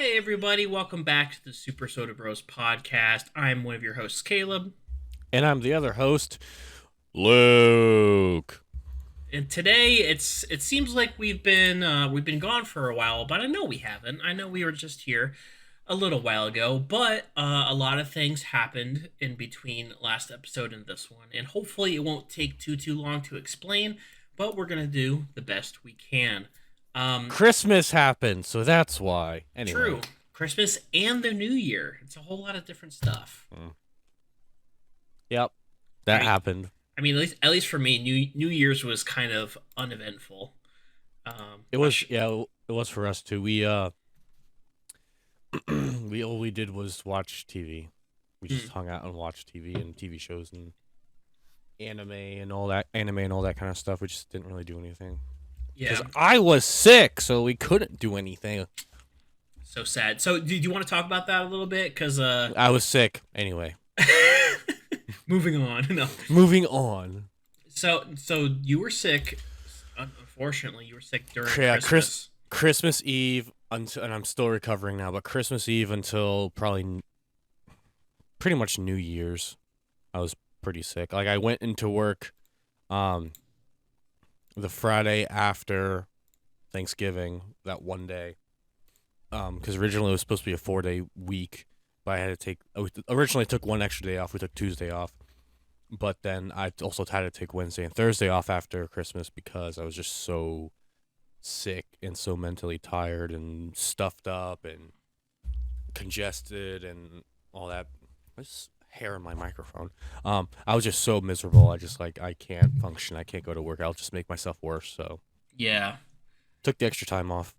Hey everybody, welcome back to the Super Soda Bros podcast. I'm one of your hosts, Caleb, And I'm the other host, Luke. and today it seems like we've been gone for a while, but I know we haven't. I know we were just here a little while ago, but a lot of things happened in between last episode and this one, and hopefully it won't take too long to explain. But we're gonna do the best we can. Um, Christmas happened, so that's why. Anyway. True, Christmas and the New Year. It's a whole lot of different stuff. Mm. Yep, I that mean, happened. at least for me, New Year's was kind of uneventful. It I was sh- yeah, it was for us too. We we all we did was watch TV. We just mm, hung out and watched TV and TV shows and anime and all that kind of stuff. We just didn't really do anything yeah, because I was sick, so we couldn't do anything. so sad. So, do you want to talk about that a little bit? Because I was sick anyway. moving on. No. Moving on. So you were sick. Unfortunately, you were sick during Yeah, Christmas. Christmas Eve until, and I'm still recovering now, but Christmas Eve until probably pretty much New Year's, I was pretty sick. Like I went into work, um, the Friday after Thanksgiving, that one day, because originally it was supposed to be a 4 day week, but I had to take. I originally took one extra day off. We took Tuesday off, but then I also had to take Wednesday and Thursday off after Christmas because I was just so sick and so mentally tired and stuffed up and congested and all that. There's hair in my microphone. I was just so miserable. I can't function. I can't go to work. I'll just make myself worse. So Yeah, took the extra time off.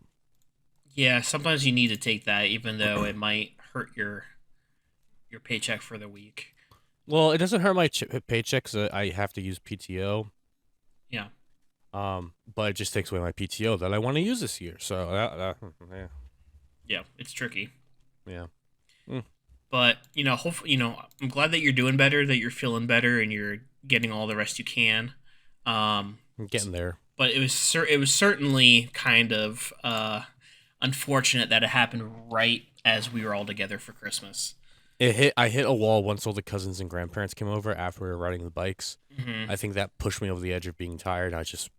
yeah. Sometimes you need to take that, even though it might hurt your paycheck for the week. Well, it doesn't hurt my paycheck 'cause I have to use PTO. Yeah, But it just takes away my PTO that I want to use this year. So yeah, yeah. It's tricky. yeah. Mm, But hopefully, I'm glad that you're doing better, that you're feeling better, and you're getting all the rest you can. Um, I'm getting there. but it was certainly kind of unfortunate that it happened right as we were all together for Christmas. I hit a wall once all the cousins and grandparents came over after we were riding the bikes. Hmm. I think that pushed me over the edge of being tired. I was just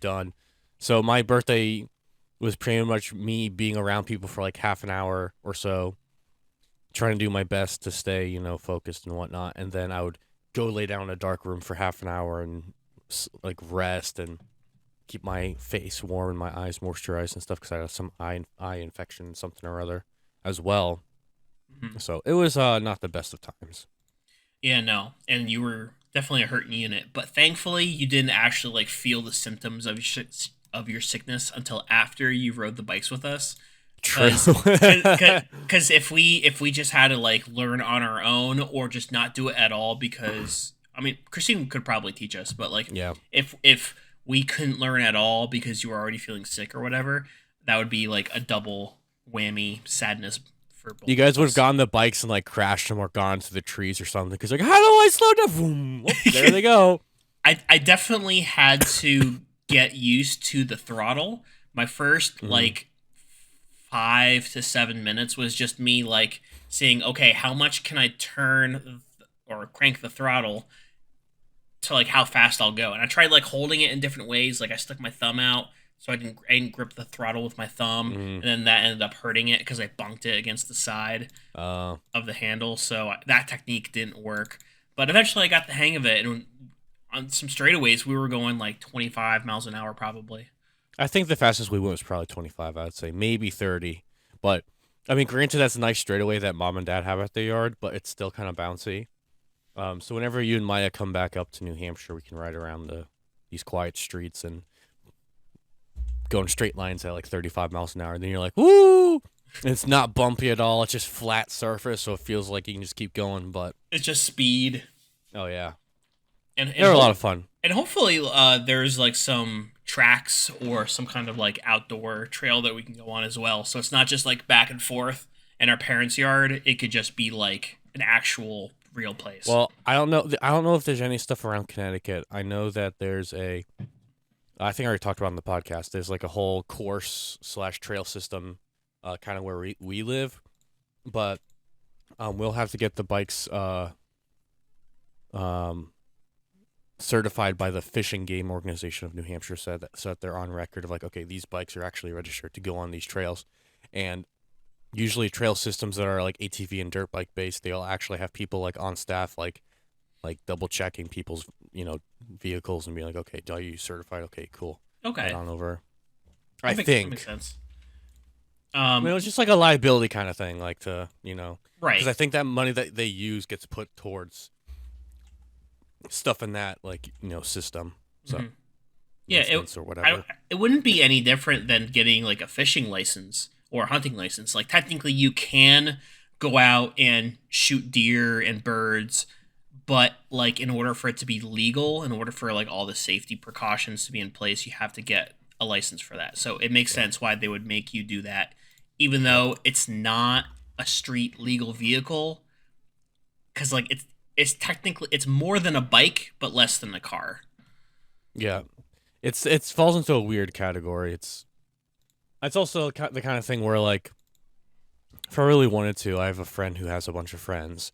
done. So my birthday was pretty much me being around people for like half an hour or so, trying to do my best to stay, focused and whatnot. And then I would go lay down in a dark room for half an hour and like rest and keep my face warm and my eyes moisturized and stuff because I had some eye infection, something or other, as well. Hmm. So it was not the best of times. Yeah, no, and you were definitely a hurting unit, but thankfully you didn't actually like feel the symptoms of your sickness until after you rode the bikes with us. True. Because if we just had to like learn on our own or just not do it at all, because I mean Christine could probably teach us, but like Yeah. if we couldn't learn at all because you were already feeling sick or whatever, that would be like a double whammy sadness for You both guys of would have us. gone the bikes and like crashed them or gone into the trees or something. Because like, how do I slow down? Vroom. Whoop, there they go. I definitely had to get used to the throttle. My first Hmm. like 5 to 7 minutes was just me like saying, okay, how much can I turn or crank the throttle to like how fast I'll go. And I tried like holding it in different ways. Like I stuck my thumb out so I didn't grip the throttle with my thumb, Hmm. and then that ended up hurting it because I bunked it against the side Uh, of the handle. So that technique didn't work. But eventually I got the hang of it, and on some straightaways we were going like 25 miles an hour probably. I think the fastest we went was probably 25. I'd say maybe 30. But I mean, granted, that's a nice straightaway that mom and dad have at their yard, but it's still kind of bouncy. So whenever you and Maya come back up to New Hampshire, we can ride around these quiet streets and go in straight lines at like 35 miles an hour. And then you're like, woo! And it's not bumpy at all. It's just flat surface, so it feels like you can just keep going. But It's just speed oh yeah, and they're a lot of fun. and hopefully there's like some tracks or some kind of like outdoor trail that we can go on as well. So it's not just like back and forth in our parents' yard. It could just be like an actual real place. Well, I don't know. I don't know if there's any stuff around Connecticut. I know that there's a. I think I already talked about it on the podcast. There's like a whole course slash trail system kind of where we live, but we'll have to get the bikes um, certified by the Fish and Game Organization of New Hampshire, so that they're on record of like, okay, these bikes are actually registered to go on these trails. And usually trail systems that are like ATV and dirt bike based, they'll actually have people like on staff, like double checking people's vehicles and be like, okay, are you certified? Okay, cool. Head Okay, on over. that makes sense. It's just like a liability kind of thing, like because Right. I think that money that they use gets put towards stuff in that like system, so Hmm. Yeah, maintenance or I, whatever. it wouldn't be any different than getting like a fishing license or a hunting license. Like technically, you can go out and shoot deer and birds, but like in order for it to be legal, in order for like all the safety precautions to be in place, you have to get a license for that. So it makes Yeah. sense why they would make you do that, even Yep. though it's not a street legal vehicle, because like it's technically it's more than a bike, but less than a car. Yeah. It falls into a weird category. It's also the kind of thing where like if I really wanted to, I have a friend who has a bunch of friends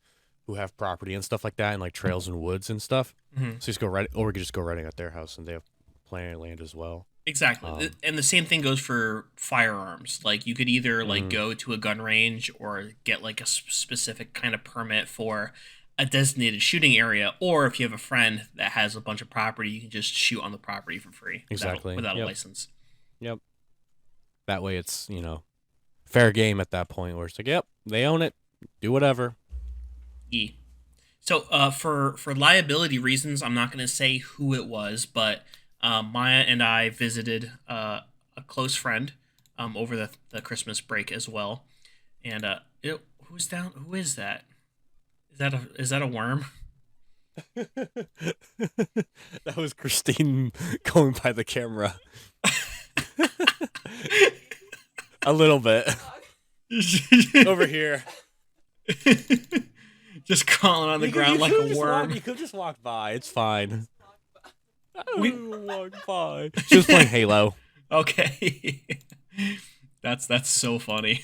who have property and stuff like that, and like trails and woods and stuff. Mhm. So just go right, or we could just go riding at their house, and they have plenty of land as well. Exactly. Um, And the same thing goes for firearms. Like you could either like mhm. go to a gun range or get like a specific kind of permit for a designated shooting area, or if you have a friend that has a bunch of property, you can just shoot on the property for free Exactly. without a Yep. license. Yep. That way, it's fair game at that point, where it's like, yep, they own it, do whatever. E. So for liability reasons, I'm not going to say who it was, but Maya and I visited a close friend over the Christmas break as well. And who's down? Who is that? Is that a worm? That was Christine going by the camera a little bit over here. Just crawling on the ground like a worm. You could just walk by. It's fine. We Walk by. She was playing Halo. okay. That's so funny.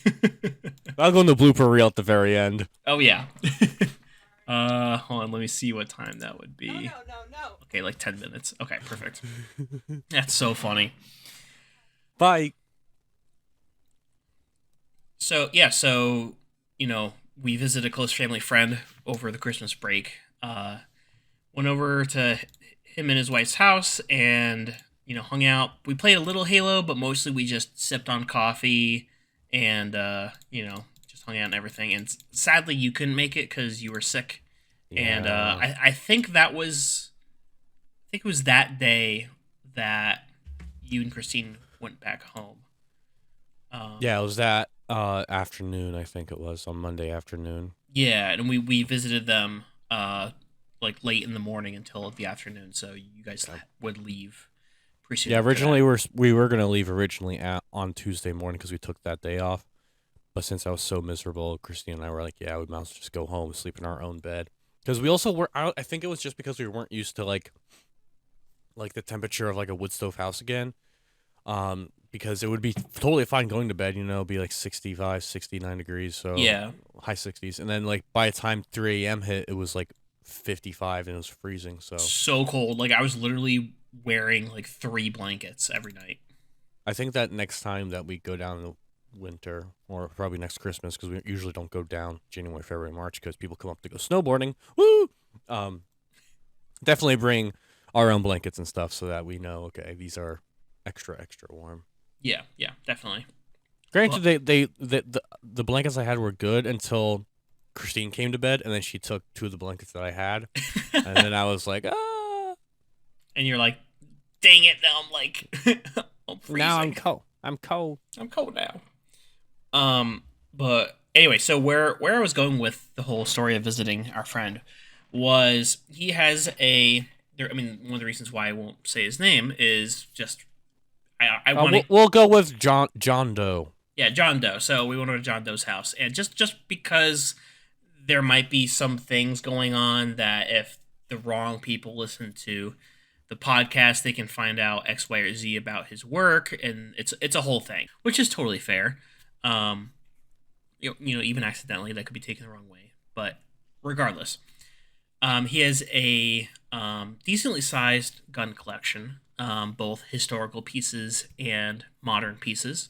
I'll go in the blooper reel at the very end. Oh yeah. Hold on. Let me see what time that would be. No. Okay, like 10 minutes. Okay, perfect. That's so funny. Bye. So yeah, so we visited a close family friend over the Christmas break. Went over to him and his wife's house and hung out. We played a little Halo, but mostly we just sipped on coffee and just hung out and everything. And sadly, you couldn't make it because you were sick. And Yeah. I think it was that day that you and Christine went back home. Yeah, it was that afternoon, I think it was, on Monday afternoon. Yeah, and we visited them like late in the morning until the afternoon, so you guys Yep. would leave pretty soon Yeah, after that. originally we were gonna leave originally on Tuesday morning because we took that day off. But since I was so miserable, Christine and I were like, yeah, we might as well just go home, sleep in our own bed. Because we also were out. I think it was just because we weren't used to like the temperature of like a wood stove house again. Because it would be totally fine going to bed, be like 65, 69 degrees, so Yeah, high 60s. And then like by the time 3 a.m. hit, it was like 55 and it was freezing. So so cold. Like I was literally wearing like three blankets every night. I think that next time that we go down in the winter, or probably next Christmas, because we usually don't go down January, February, March, because people come up to go snowboarding. Woo! Um, Definitely bring our own blankets and stuff so that we know, okay, these are extra, extra warm. Yeah, definitely. Granted, Well, the blankets I had were good until Christine came to bed, and then she took two of the blankets that I had, and then I was like, ah, and you're like, dang it! Now I'm like, I'm now I'm freezing. cold. I'm cold. I'm cold now. But anyway, so where I was going with the whole story of visiting our friend was he has a. There, I mean, one of the reasons why I won't say his name is just I want to. We'll go with John Doe. Yeah, John Doe. So we went over to John Doe's house, and just because there might be some things going on that if the wrong people listen to the podcast, they can find out X, Y, or Z about his work, and it's a whole thing, which is totally fair. Um, even accidentally, that could be taken the wrong way. But regardless, he has a decently sized gun collection, both historical pieces and modern pieces.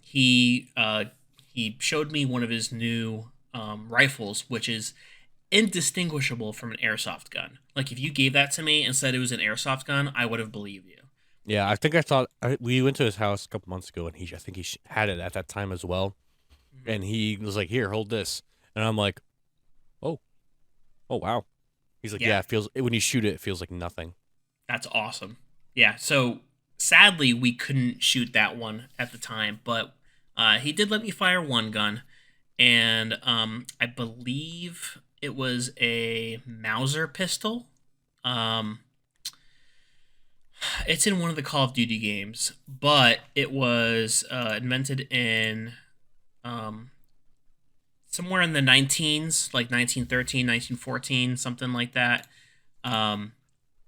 He showed me one of his new rifles, which is indistinguishable from an airsoft gun. Like if you gave that to me and said it was an airsoft gun, I would have believed you. Yeah, I think I thought we went to his house a couple months ago, and I think he had it at that time as well, Mhm. and he was like, "Here, hold this," and I'm like, "Oh, oh wow." He's like, Yeah, "Yeah, it feels when you shoot it, it feels like nothing." that's awesome. Yeah, so sadly we couldn't shoot that one at the time, but he did let me fire one gun, and I believe it was a Mauser pistol. Um, it's in one of the Call of Duty games, but it was invented in um, somewhere in the 19s, like 1913, 1914, something like that, um,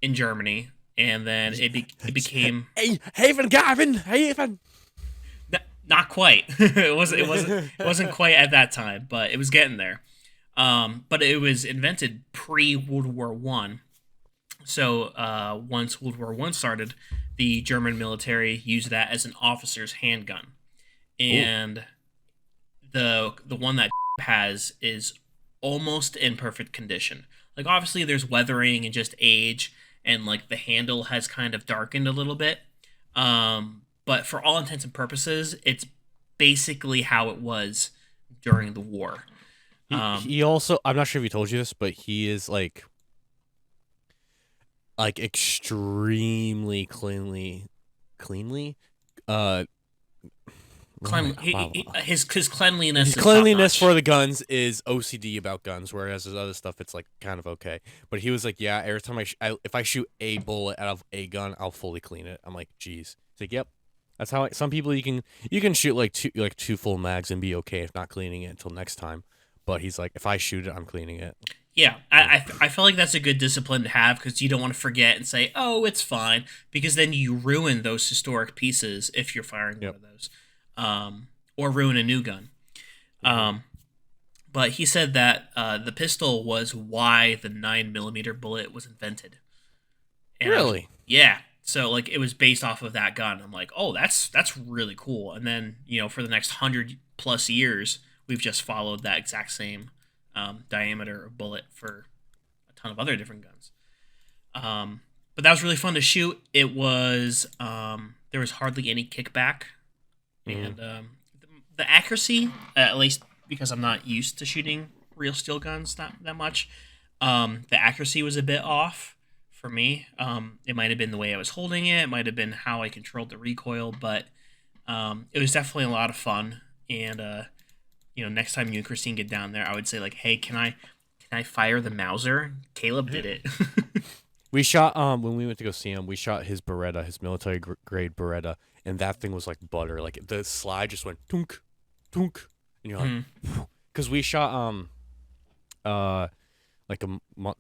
in Germany. And then it became Hey, Haven, Gavin, Haven. not quite. It wasn't quite at that time, but it was getting there. But it was invented pre World War One. So once World War One started, the German military used that as an officer's handgun, Ooh, and the one that has is almost in perfect condition. Like obviously there's weathering and just age, and like the handle has kind of darkened a little bit. But for all intents and purposes, it's basically how it was during the war. Um, he also. I'm not sure if he told you this, but he is like extremely cleanly. Uh, oh my god, wow. his cleanliness His is top cleanliness for notch. the guns is OCD about guns, whereas his other stuff it's like kind of okay. But he was like, yeah, every time if I shoot a bullet out of a gun, I'll fully clean it. I'm like, geez. He's like, yep. That's how some people you can shoot like two full mags and be okay if not cleaning it until next time. But he's like, if I shoot it, I'm cleaning it. Yeah, So, I feel like that's a good discipline to have because you don't want to forget and say, "Oh, it's fine," because then you ruin those historic pieces if you're firing one yep. of those, or ruin a new gun. Hmm. Um, but he said that the pistol was why the 9 millimeter bullet was invented, and I was Really? yeah. So like it was based off of that gun. I'm like, oh, that's really cool. And then for the next 100 plus years, we've just followed that exact same diameter of bullet for a ton of other different guns. But that was really fun to shoot. It was there was hardly any kickback, Hmm. and the accuracy, at least because I'm not used to shooting real steel guns that much, the accuracy was a bit off for me. It might have been the way I was holding it. It might have been how I controlled the recoil, but it was definitely a lot of fun. And next time you and Christine get down there, I would say like, hey, can I fire the Mauser? Caleb did it. We shot when we went to go see him. We shot his Beretta, his military grade Beretta, and that thing was like butter. Like the slide just went tunk, tunk, and you're like, Mhm. because we shot uh like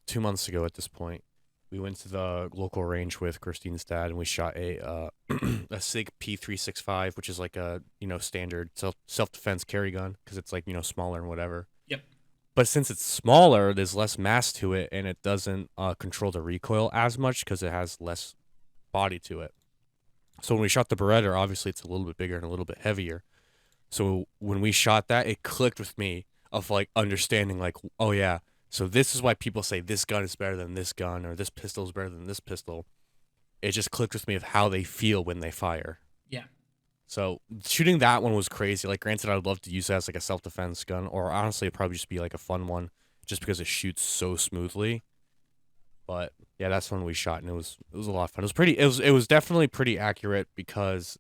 2 months ago at this point. We went to the local range with Christine's dad, and we shot a a Sig P365, which is like a standard self defense carry gun because it's like smaller and whatever. Yep. But since it's smaller, there's less mass to it, and it doesn't control the recoil as much because it has less body to it. So when we shot the Beretta, obviously it's a little bit bigger and a little bit heavier. So when we shot that, it clicked with me of like understanding, like, oh yeah, so this is why people say this gun is better than this gun or this pistol is better than this pistol. It just clicked with me of how they feel when they fire. Yeah. So shooting that one was crazy. Like, granted, I'd love to use it as like a self defense gun, or honestly, it'd probably just be like a fun one, just because it shoots so smoothly. But yeah, that's when we shot, and it was a lot of fun. It was pretty. It was definitely pretty accurate because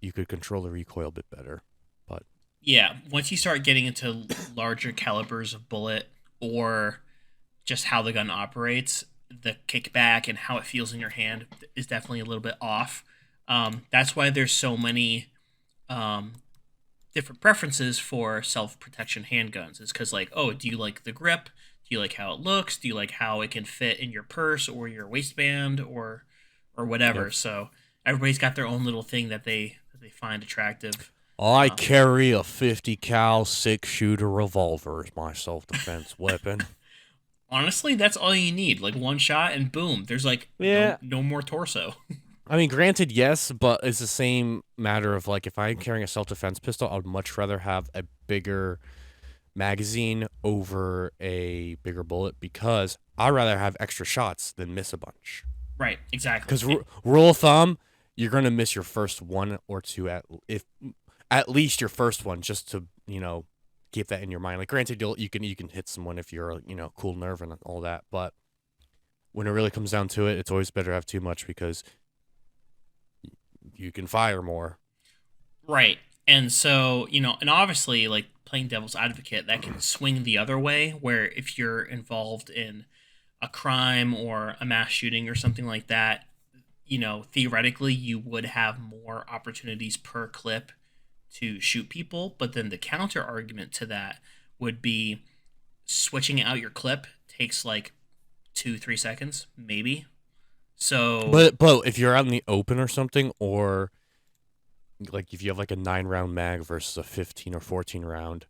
you could control the recoil a bit better. But Yeah. Once you start getting into larger calibers of bullet or just how the gun operates, the kickback and how it feels in your hand is definitely a little bit off. That's why there's so many um, different preferences for self protection handguns. Is because like, oh, do you like the grip? Do you like how it looks? Do you like how it can fit in your purse or your waistband or yep. whatever? So everybody's got their own little thing that they find attractive. I Uh, carry a 50 cal 6-shooter revolver as my self-defense weapon. Honestly, that's all you need. Like one shot and boom, there's like Yeah, no more torso. I mean, granted, yes, but it's the same matter of like if I'm carrying a self-defense pistol, I would much rather have a bigger magazine over a bigger bullet because I'd rather have extra shots than miss a bunch. Right, exactly. Because rule of thumb, you're gonna miss your first one or two at least your first one, just to keep that in your mind. Like, granted, you can hit someone if you're cool nerve and all that, but when it really comes down to it, it's always better to have too much because you can fire more. Right. And so, and obviously, like playing devil's advocate, that can swing the other way, where if you're involved in a crime or a mass shooting or something like that, theoretically, you would have more opportunities per clip to shoot people. But then the counter argument to that would be switching out your clip takes like 2, 3 seconds, maybe. So, But if you're out in the open or something, or like if you have like a 9 round mag versus a 15 or 14 round,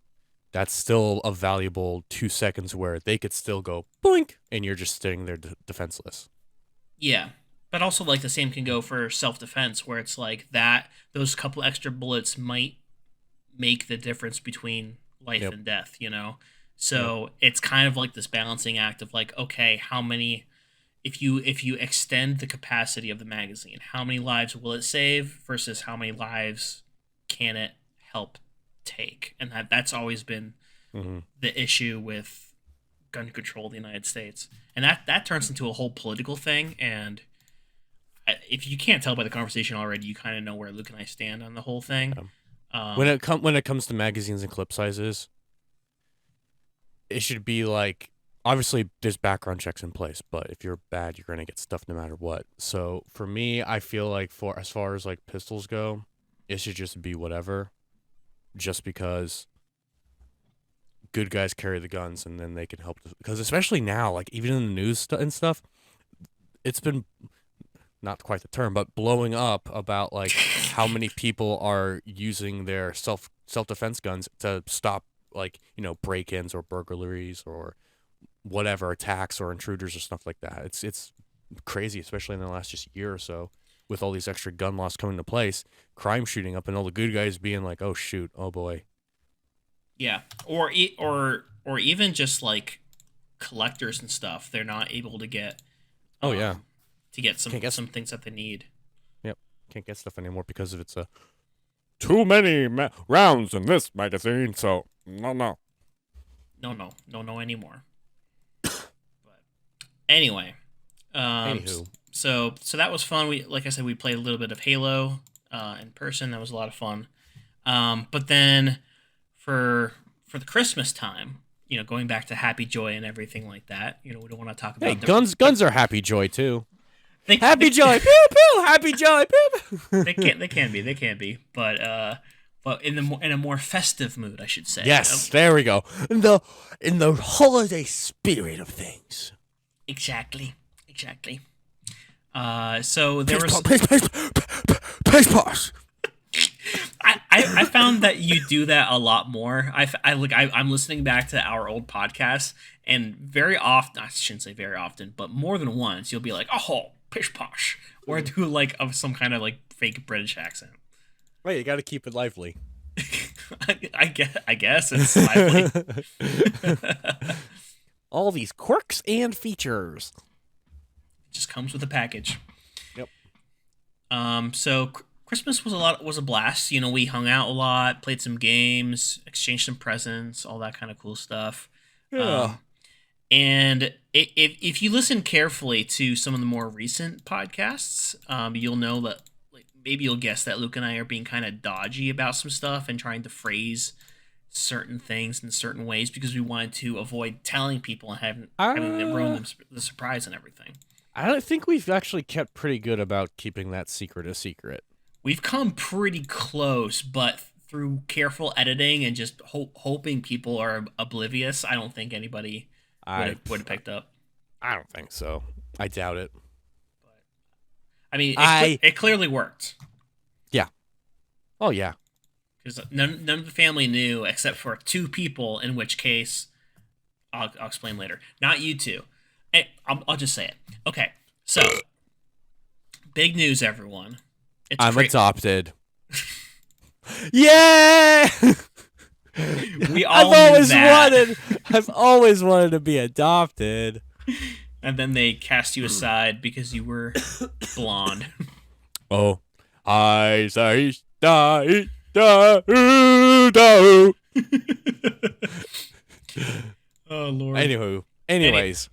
that's still a valuable 2 seconds where they could still go boink and you're just sitting there defenseless. yeah. But also, like, the same can go for self defense, where it's like that, those couple extra bullets might make the difference between life Yep. and death. Yep. So it's kind of like this balancing act of like, okay, how many, if you extend the capacity of the magazine, how many lives will it save versus how many lives can it help take? And that's always been Hmm. the issue with gun control in the United States. And that turns into a whole political thing. And if you can't tell by the conversation already, you kind of know where Luke and I stand on the whole thing. When Um, it comes to magazines and clip sizes, it should be like obviously there's background checks in place, but if you're bad, you're gonna get stuff no matter what. So for me, I feel like for as far as like pistols go, it should just be whatever, just because good guys carry the guns and then they can help. Because especially now, like even in the news and stuff, it's been not quite the term, but blowing up about like how many people are using their self defense guns to stop like break-ins or burglaries or whatever attacks or intruders or stuff like that. It's crazy, especially in the last just year or so, with all these extra gun laws coming into place, crime shooting up, and all the good guys being like, "Oh shoot, oh boy." yeah, or even just like collectors and stuff, they're not able Oh yeah, um to get can't get some things that they need. yep, can't get stuff anymore because of it's a too many rounds in this magazine. So no. No, no, no, no anymore. But anyway, Anywho, so that was fun. We, like I said, we played a little bit of Halo in person. That was a lot of fun. But then for the Christmas time, going back to Happy Joy and everything like that. We don't want to talk hey, about guns are happy joy too. they Happy joy, pew pew. Happy joy, pew. they can be, but in a more festive mood, I should say. Yes, there we go. In the holiday spirit of things. Exactly. So there was Pace pause. I found that you do that a lot more. I'm listening back to our old podcasts, and very often, I shouldn't say very often, but more than once, you'll be like, "Oh, pish posh," or do like of some kind of like fake British accent. Right, you got to keep it lively. I guess it's lively. It All these quirks and features. just comes with a package. Yep. So Christmas was a blast. We hung out a lot, played some games, exchanged some presents, all that kind of cool stuff. Yeah. Um, and if you listen carefully to some of the more recent podcasts, you'll know that, like, maybe you'll guess that Luke and I are being kind of dodgy about some stuff and trying to phrase certain things in certain ways because we wanted to avoid telling people and having them ruin the surprise and everything. I don't think we've actually kept pretty good about keeping that secret a secret. We've come pretty close, but through careful editing and just hoping people are oblivious, I don't think anybody would I have picked up. I don't think so. I doubt it. But I mean, I it clearly worked yeah. Oh yeah. because none of the family knew except for two people. In which case, I'll explain later. Not you two. I'll just say it. Okay, so big news, everyone. It's I'm crazy. adopted. Yeah! We all knew that. I've always wanted to be adopted. And then they cast you aside because you were blonde. Oh, I say da. Oh Lord. Anyways,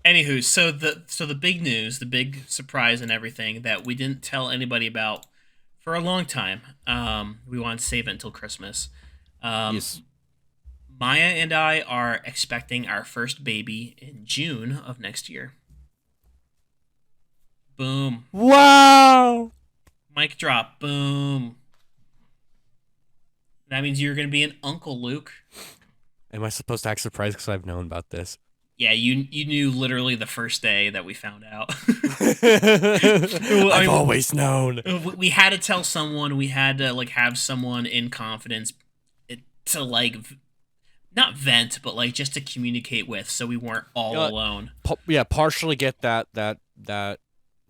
So the big news, the big surprise, and everything that we didn't tell anybody about for a long time. We wanted to save it until Christmas. Um, yes. Maya and I are expecting our first baby in June of next year. Boom. Wow. Mic drop. Boom. That means you're going to be an uncle, Luke. Am I supposed to act surprised because I've known about this? Yeah, you knew literally the first day that we found out. I've always known. We had to tell someone. We had to like have someone in confidence to like not vent, but like just to communicate with, so we weren't all alone. Partially get that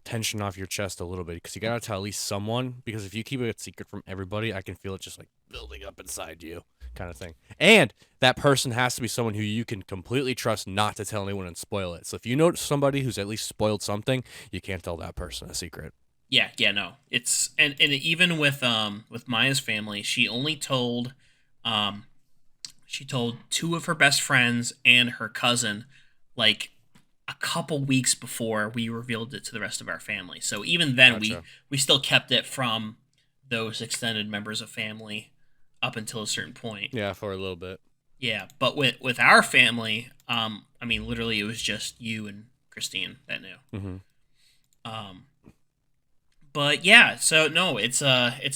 tension off your chest a little bit because you gotta tell at least someone. Because if you keep it a secret from everybody, I can feel it just like building up inside you, kind of thing. And that person has to be someone who you can completely trust not to tell anyone and spoil it. So if you know somebody who's at least spoiled something, you can't tell that person a secret. Yeah, no. It's and even with Maya's family, she told two of her best friends and her cousin like a couple weeks before we revealed it to the rest of our family. So even then Gotcha. we still kept it from those extended members of family up until a certain point. Yeah, for a little bit. Yeah, but with our family, I mean literally it was just you and Christine that knew. Mm-hmm. Um but yeah, so no, it's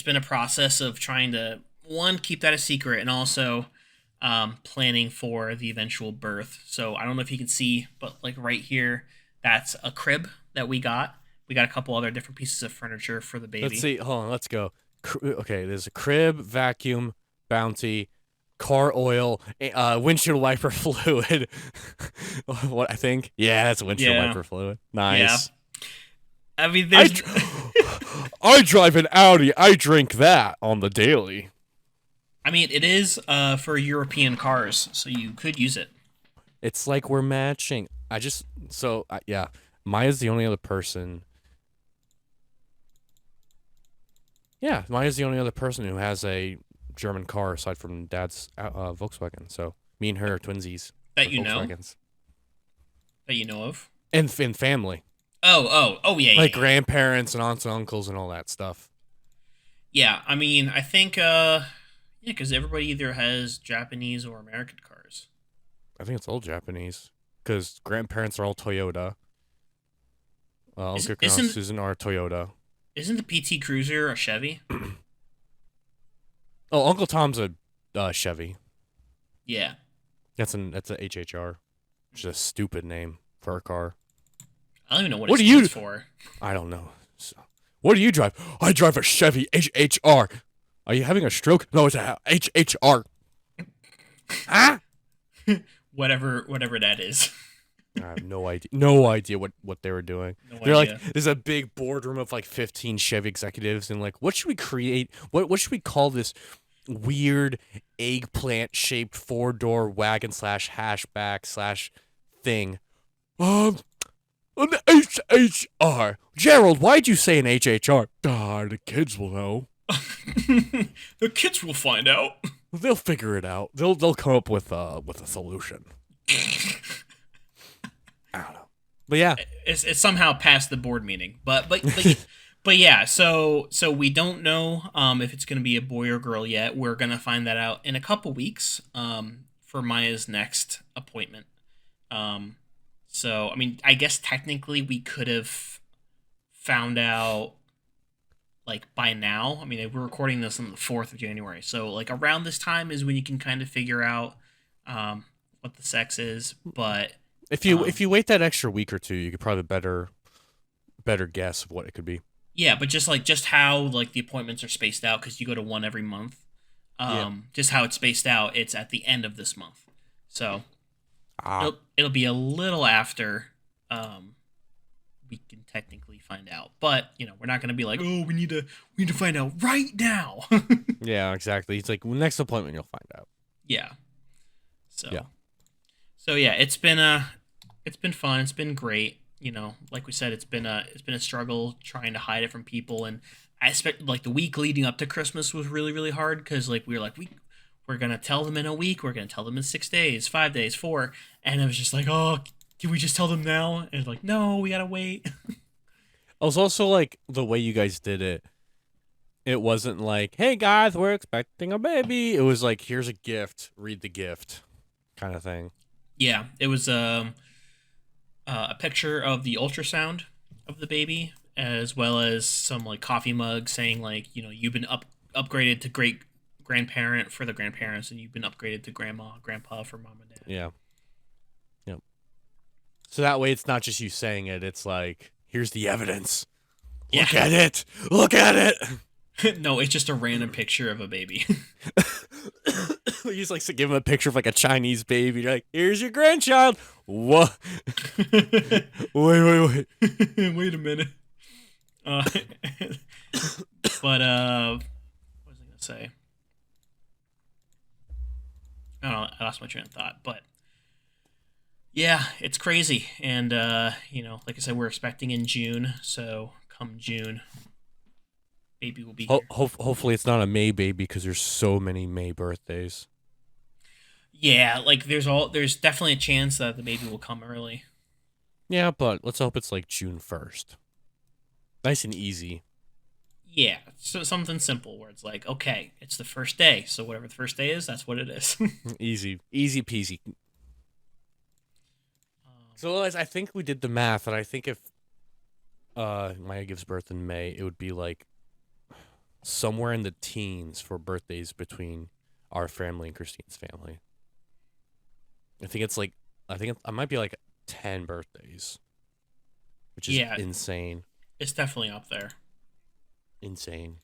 been a process of trying to one keep that a secret and also planning for the eventual birth. So I don't know if you can see, but like right here, that's a crib that we got. We got a couple other different pieces of furniture for the baby. Let's see. Hold on. Let's go. Okay, there's a crib, vacuum, bounty, car oil, windshield wiper fluid. What I think? Yeah, that's windshield wiper fluid. Nice. Yeah. I mean, there's. I drive an Audi. I drink that on the daily. I mean, it is for European cars, so you could use it. It's like we're matching. Yeah. Maya's the only other person. Yeah, Maya's the only other person who has a German car aside from Dad's Volkswagen. So me and her are twinsies. That you know. Volkswagens. That you know of. And in family. Oh, yeah. Like yeah. grandparents and aunts and uncles and all that stuff. Yeah, I mean, I think yeah, because everybody either has Japanese or American cars. I think it's all Japanese because grandparents are all Toyota. Uncle and Aunt Susan are Toyota. Isn't the PT Cruiser a Chevy? Oh, Uncle Tom's a Chevy. Yeah. That's a HHR, which is a stupid name for a car. I don't even know what it stands for. I don't know. So, what do you drive? I drive a Chevy HHR. Are you having a stroke? No, it's a HHR. Huh? Whatever that is. I have no idea. No idea what they were doing. They're idea. like, there's a big boardroom of like 15 Chevy executives, and like, what should we create? What should we call this weird eggplant shaped 4-door wagon / hatchback / thing? An HHR. Gerald, why'd you say an HHR? The kids will know. The kids will find out. They'll figure it out. They'll come up with a solution. I don't know. But yeah, it's somehow past the board meeting. But yeah. So we don't know if it's gonna be a boy or girl yet. We're gonna find that out in a couple weeks. For Maya's next appointment. So I mean, I guess technically we could have found out like by now. I mean, we're recording this on the 4th of January, so like around this time is when you can kind of figure out what the sex is. But if you wait that extra week or two, you could probably better guess of what it could be. Yeah, but just how like the appointments are spaced out because you go to one every month. Yeah. Just how it's spaced out, it's at the end of this month. So Ah. it'll be a little after um, we can technically find out. But we're not going to be like, oh, we need to find out right now. Yeah, exactly. It's like next appointment you'll find out. Yeah. So Yeah. so yeah, it's been fun. It's been great. Like we said, it's been a struggle trying to hide it from people, and I expect like the week leading up to Christmas was really really hard because like we were like we're gonna tell them in a week, we're gonna tell them in 6 days, 5 days, four, and it was just like, oh, can we just tell them now? And it's like, no, we gotta wait. It was also like the way you guys did it. It wasn't like, "Hey guys, we're expecting a baby." It was like, "Here's a gift. Read the gift," kind of thing. Yeah, it was a picture of the ultrasound of the baby, as well as some like coffee mug saying like you've been upgraded to great grandparent for the grandparents, and you've been upgraded to grandma grandpa for mom and dad. Yeah. Yep. So that way, it's not just you saying it. It's like, "Here's the evidence. Yeah. Look at it. Look at it." No, it's just a random picture of a baby. You just like to give him a picture of like a Chinese baby. You're like, "Here's your grandchild." What? Wait. Wait a minute. Uh, but what was I gonna say? I don't know. I lost my train of thought. But yeah, it's crazy, and like I said, we're expecting in June. So come June, baby will be here. Hopefully, it's not a May baby because there's so many May birthdays. Yeah, like there's definitely a chance that the baby will come early. Yeah, but let's hope it's like June 1st. Nice and easy. Yeah, so something simple where it's like, okay, it's the first day, so whatever the first day is, that's what it is. Easy peasy. So I think we did the math, and I think if Maya gives birth in May, it would be like somewhere in the teens for birthdays between our family and Christine's family. I might be like 10 birthdays, which is Yeah, insane. it's definitely up there. Insane.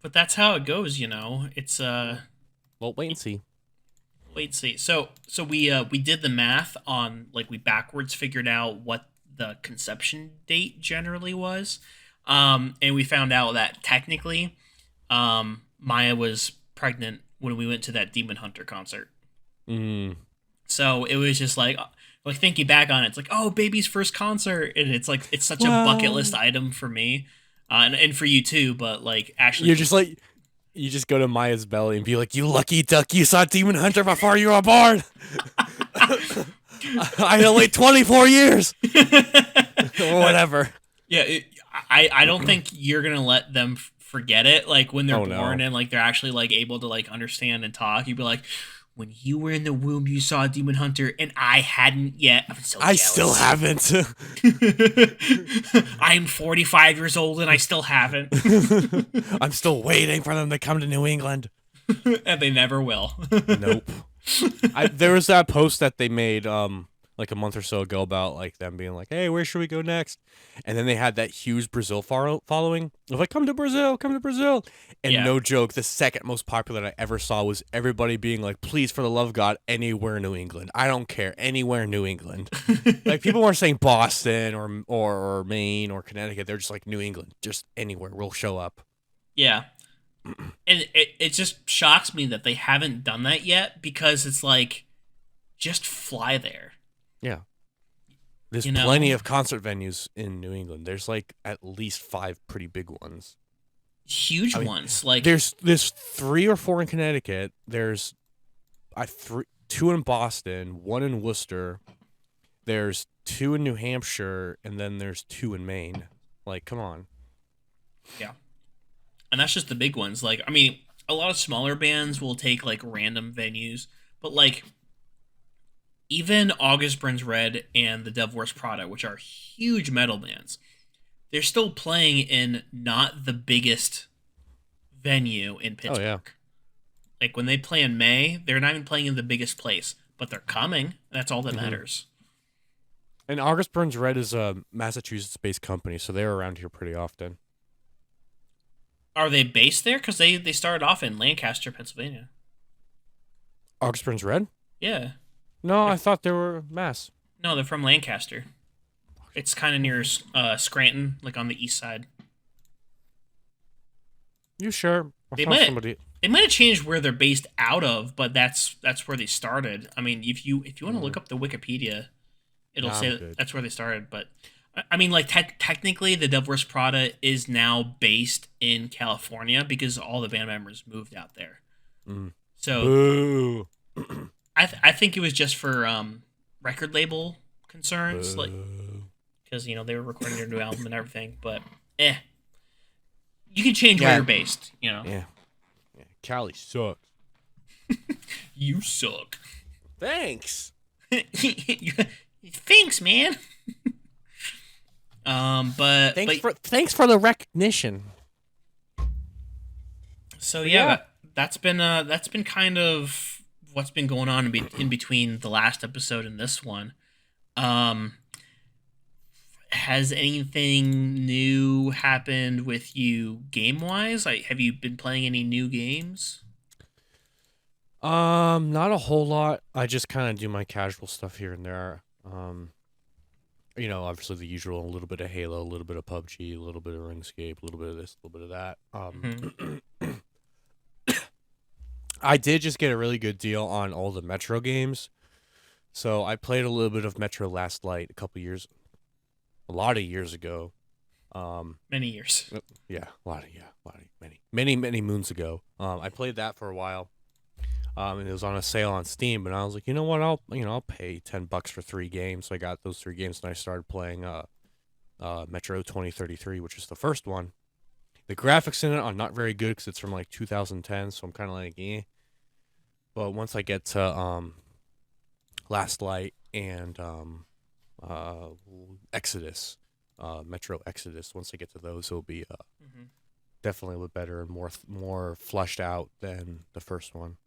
But that's how it goes, It's Well, wait and see. wait, see. So we did the math on like we backwards figured out what the conception date generally was. And we found out that technically Maya was pregnant when we went to that Demon Hunter concert. Mm. So it was just like thinking back on it, it's like, oh, baby's first concert, and it's like it's such a bucket list item for me, and for you too. But like actually, You're just like, you just go to Maya's belly and be like, "You lucky duck, you saw Demon Hunter before you were born." I had to wait 24 years or whatever. Yeah, I don't think you're gonna let them forget it. Like when they're Oh, born no. and like they're actually like able to like understand and talk. You'd be like, when you were in the womb, you saw a Demon Hunter, and I hadn't yet. I'm so I jealous. still haven't. I'm 45 years old and I still haven't, I'm still waiting for them to come to New England. and they never will. Nope. There was that post that they made like a month or so ago about like them being like, "Hey, where should we go next?" And then they had that huge Brazil following of like, come to Brazil," and Yeah. no joke, the second most popular that I ever saw was everybody being like, "Please, for the love of God, anywhere in New England. I don't care, anywhere in New England." Like people weren't saying Boston or Maine or Connecticut. They're just like New England, just anywhere. We'll show up. Yeah. And it just shocks me that they haven't done that yet because it's like, just fly there. Yeah. There's You know? plenty of concert venues in New England. There's like at least 5 pretty big ones. Huge I mean, ones. Like, There's 3 or 4 in Connecticut. There's 2 in Boston, 1 in Worcester. There's 2 in New Hampshire, and then there's 2 in Maine. Like, come on. yeah. And that's just the big ones. Like, I mean, a lot of smaller bands will take like random venues, but like even August Burns Red and the Devil Wears Prada, which are huge metal bands, they're still playing in not the biggest venue in Pittsburgh. Oh, yeah. Like when they play in May, they're not even playing in the biggest place, but they're coming. That's all that Mhm. matters. And August Burns Red is a Massachusetts-based company, so they're around here pretty often. Are they based there? Because they started off in Lancaster, Pennsylvania. August Burns Red? Yeah. No, They're, I thought they were Mass. no, they're from Lancaster. It's kind of near Scranton, like on the east side. You sure? I They thought might somebody. they might have changed where they're based out of, but that's where they started. I mean, if you want to look Mm, up the Wikipedia, it'll nah, say I'm that good. that's where they started. But I mean, like technically, the Devil Wears Prada is now based in California because all the band members moved out there. Mm. So Boo. I think it was just for record label concerns, like Boo. because they were recording their new album and everything. But eh, you can change where Yeah, you're based. yeah, yeah. Cali sucks. You suck. Thanks. Thanks, man. But Thanks for the recognition. so But yeah, yeah. that's been kind of what's been going on in between the last episode and this one. Um, has anything new happened with you game wise? Like, have you been playing any new games? Not a whole lot. I just kind of do my casual stuff here and there. Obviously the usual, a little bit of Halo, a little bit of PUBG, a little bit of RuneScape, a little bit of this, a little bit of that. Hmm. I did just get a really good deal on all the Metro games. So I played a little bit of Metro Last Light a lot of years ago. Um, Many years. yeah, many moons ago. I played that for a while. And it was on a sale on Steam, and I was like, you know what, I'll pay $10 for 3 games. So I got those 3 games, and I started playing Metro 2033, which is the first one. The graphics in it are not very good because it's from like 2010, so I'm kind of like, eh. But once I get to Last Light and uh, Exodus, Metro Exodus, once I get to those, it'll be Hmm. definitely a little better and more fleshed out than the first one.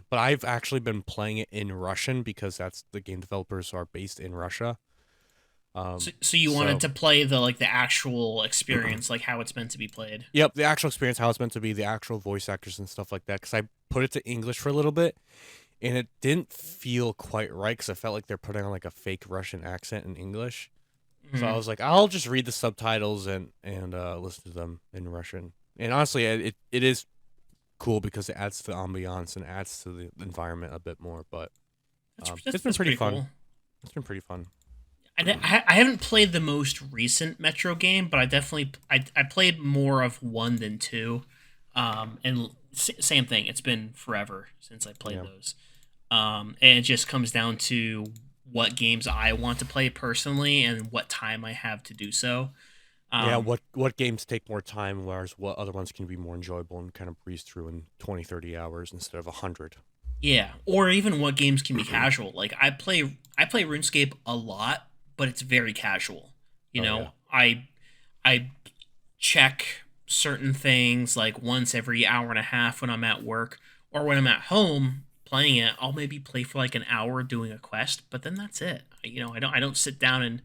But I've actually been playing it in Russian because that's the game developers are based in Russia. So, Um, so you wanted so to play the actual experience, like how it's meant to be played. yep, the actual experience, how it's meant to be, the actual voice actors and stuff like that. Because I put it to English for a little bit, and it didn't feel quite right because I felt like they're putting on like a fake Russian accent in English. So I Hmm. was like, I'll just read the subtitles and listen to them in Russian. And honestly, it is cool because it adds to the ambiance and adds to the environment a bit more. But That's that's, it's been that's pretty pretty fun. cool. It's been pretty fun. I haven't played the most recent Metro game, but I played more of one than two, and same thing. It's been forever since I played Yeah. those, and it just comes down to what games I want to play personally and what time I have to do so. Yeah, Um, what games take more time, whereas what other ones can be more enjoyable and kind of breeze through in 20, 30 hours instead of 100. yeah, or even what games can be casual. Like I play RuneScape a lot, but it's very casual. You Oh yeah. know, I check certain things like once every hour and a half when I'm at work or when I'm at home playing it. I'll maybe play for like an hour doing a quest, but then that's it. I don't sit down and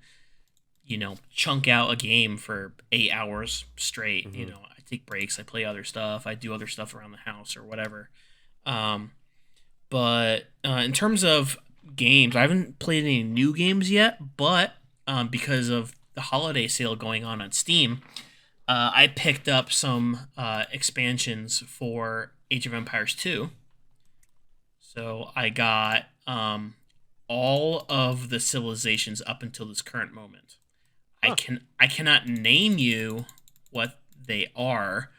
chunk out a game for 8 hours straight. Hmm. I take breaks. I play other stuff. I do other stuff around the house or whatever. Um, but in terms of games, I haven't played any new games yet. But because of the holiday sale going on Steam, I picked up some expansions for Age of Empires 2. So I got all of the civilizations up until this current moment. I Huh. can I cannot name you what they are,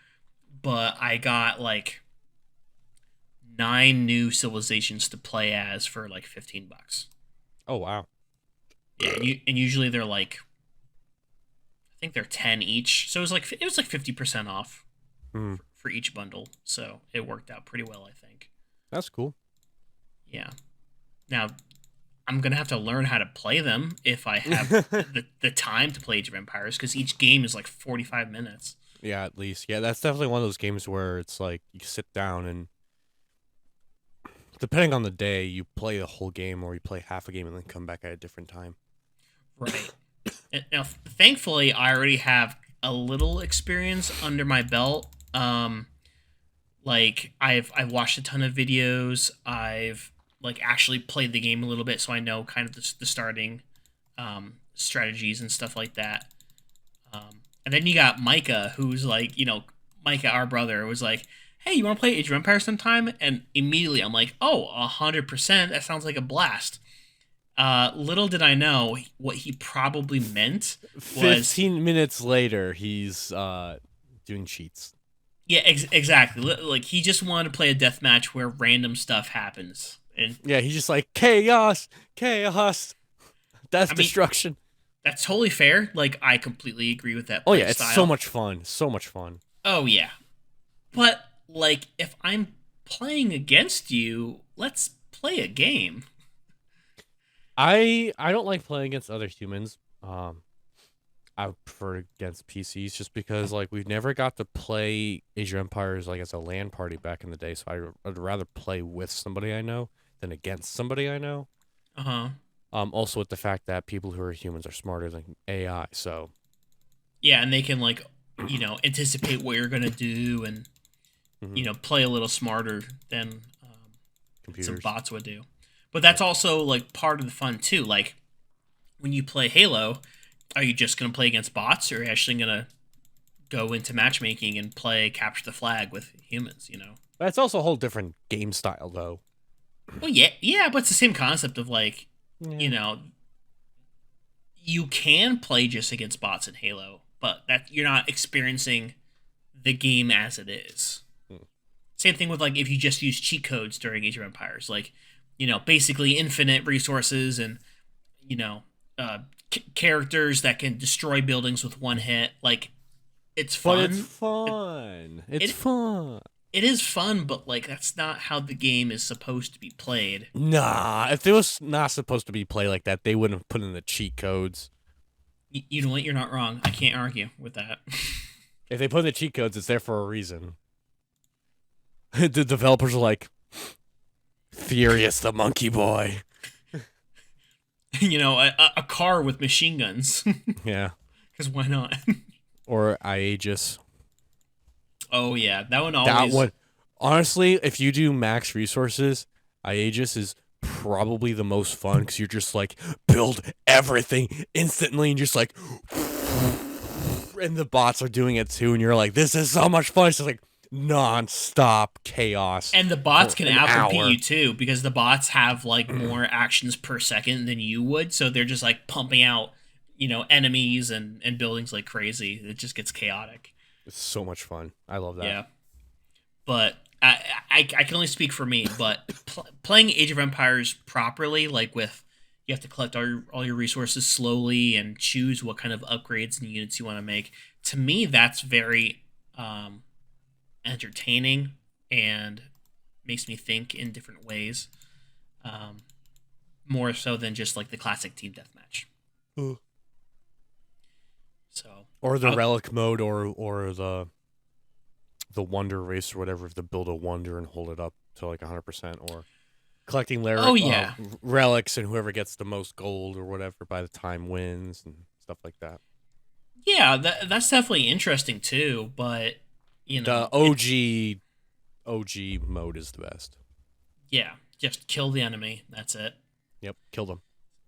but I got like 9 new civilizations to play as for like $15. Oh wow. Yeah, and usually they're like I think they're 10 each. So it was like 50% off Hmm. for each bundle. So it worked out pretty well, I think. That's cool. Yeah. Now I'm gonna have to learn how to play them if I have the time to play Age of Empires because each game is like 45 minutes. Yeah, at least. Yeah, that's definitely one of those games where it's like you sit down and depending on the day, you play the whole game or you play half a game and then come back at a different time. Right. And now, thankfully, I already have a little experience under my belt. Like I've watched a ton of videos. I've like actually played the game a little bit, so I know kind of the starting strategies and stuff like that. And then you got Micah, who's like, Micah, our brother, was like, "Hey, you want to play Age of Empires sometime?" And immediately I'm like, "Oh, 100%. That sounds like a blast." Little did I know what he probably meant was, 15 minutes later, he's doing cheats. yeah, exactly. Like he just wanted to play a death match where random stuff happens, and Yeah, he's just like chaos, chaos, death, I mean destruction. that's totally fair. Like I completely agree with that Oh play yeah, it's so style. much fun. So much fun. Oh yeah, but like if I'm playing against you, let's play a game. I don't like playing against other humans. I prefer against PCs just because like we've never got to play Age of Empires like as a LAN party back in the day. So I'd rather play with somebody I know than against somebody I know. Uh huh. Also with the fact that people who are humans are smarter than AI, so Yeah, and they can like anticipate what you're gonna do and mhm, play a little smarter than some computers. bots would do. But that's also like part of the fun too. Like when you play Halo, are you just gonna play against bots, or are you actually gonna go into matchmaking and play capture the flag with humans? That's also a whole different game style though. Well, yeah, yeah, but it's the same concept of like, you Yeah. know, you can play just against bots in Halo, but that you're not experiencing the game as it is. Hmm. Same thing with like if you just use cheat codes during Age of Empires, like basically infinite resources and you know characters that can destroy buildings with one hit. Like it's But it's fun. It, fun. It's it fun. it is fun, but like that's not how the game is supposed to be played. Nah, if it was not supposed to be played like that, they wouldn't have put in the cheat codes. You know what? You're not wrong. I can't argue with that. If they put in the cheat codes, it's there for a reason. The developers are like, Furious the Monkey Boy. A car with machine guns. Yeah. Because why not? Or Aegis. Oh yeah, that one That always. one. Honestly, if you do max resources, Aegis is probably the most fun because you're just like, build everything instantly and just like, and the bots are doing it too. And you're like, this is so much fun. It's just like non-stop chaos And the bots for can an outcompete hour. you too because the bots have like more actions per second than you would, so they're just like pumping out, enemies and buildings like crazy. It just gets chaotic. It's so much fun. I love that. Yeah, but I can only speak for me. But playing Age of Empires properly, like with you have to collect all your resources slowly and choose what kind of upgrades and units you want to make. To me, that's very entertaining and makes me think in different ways, um, more so than just like the classic team deathmatch. Uh, So, Or the uh, relic mode, or the wonder race or whatever. If to build a wonder and hold it up to like 100%, or collecting oh yeah, relics, and whoever gets the most gold or whatever by the time wins and stuff like that. yeah, that's definitely interesting too. But The it OG mode is the best. yeah, just kill the enemy. That's it. Yep, kill them,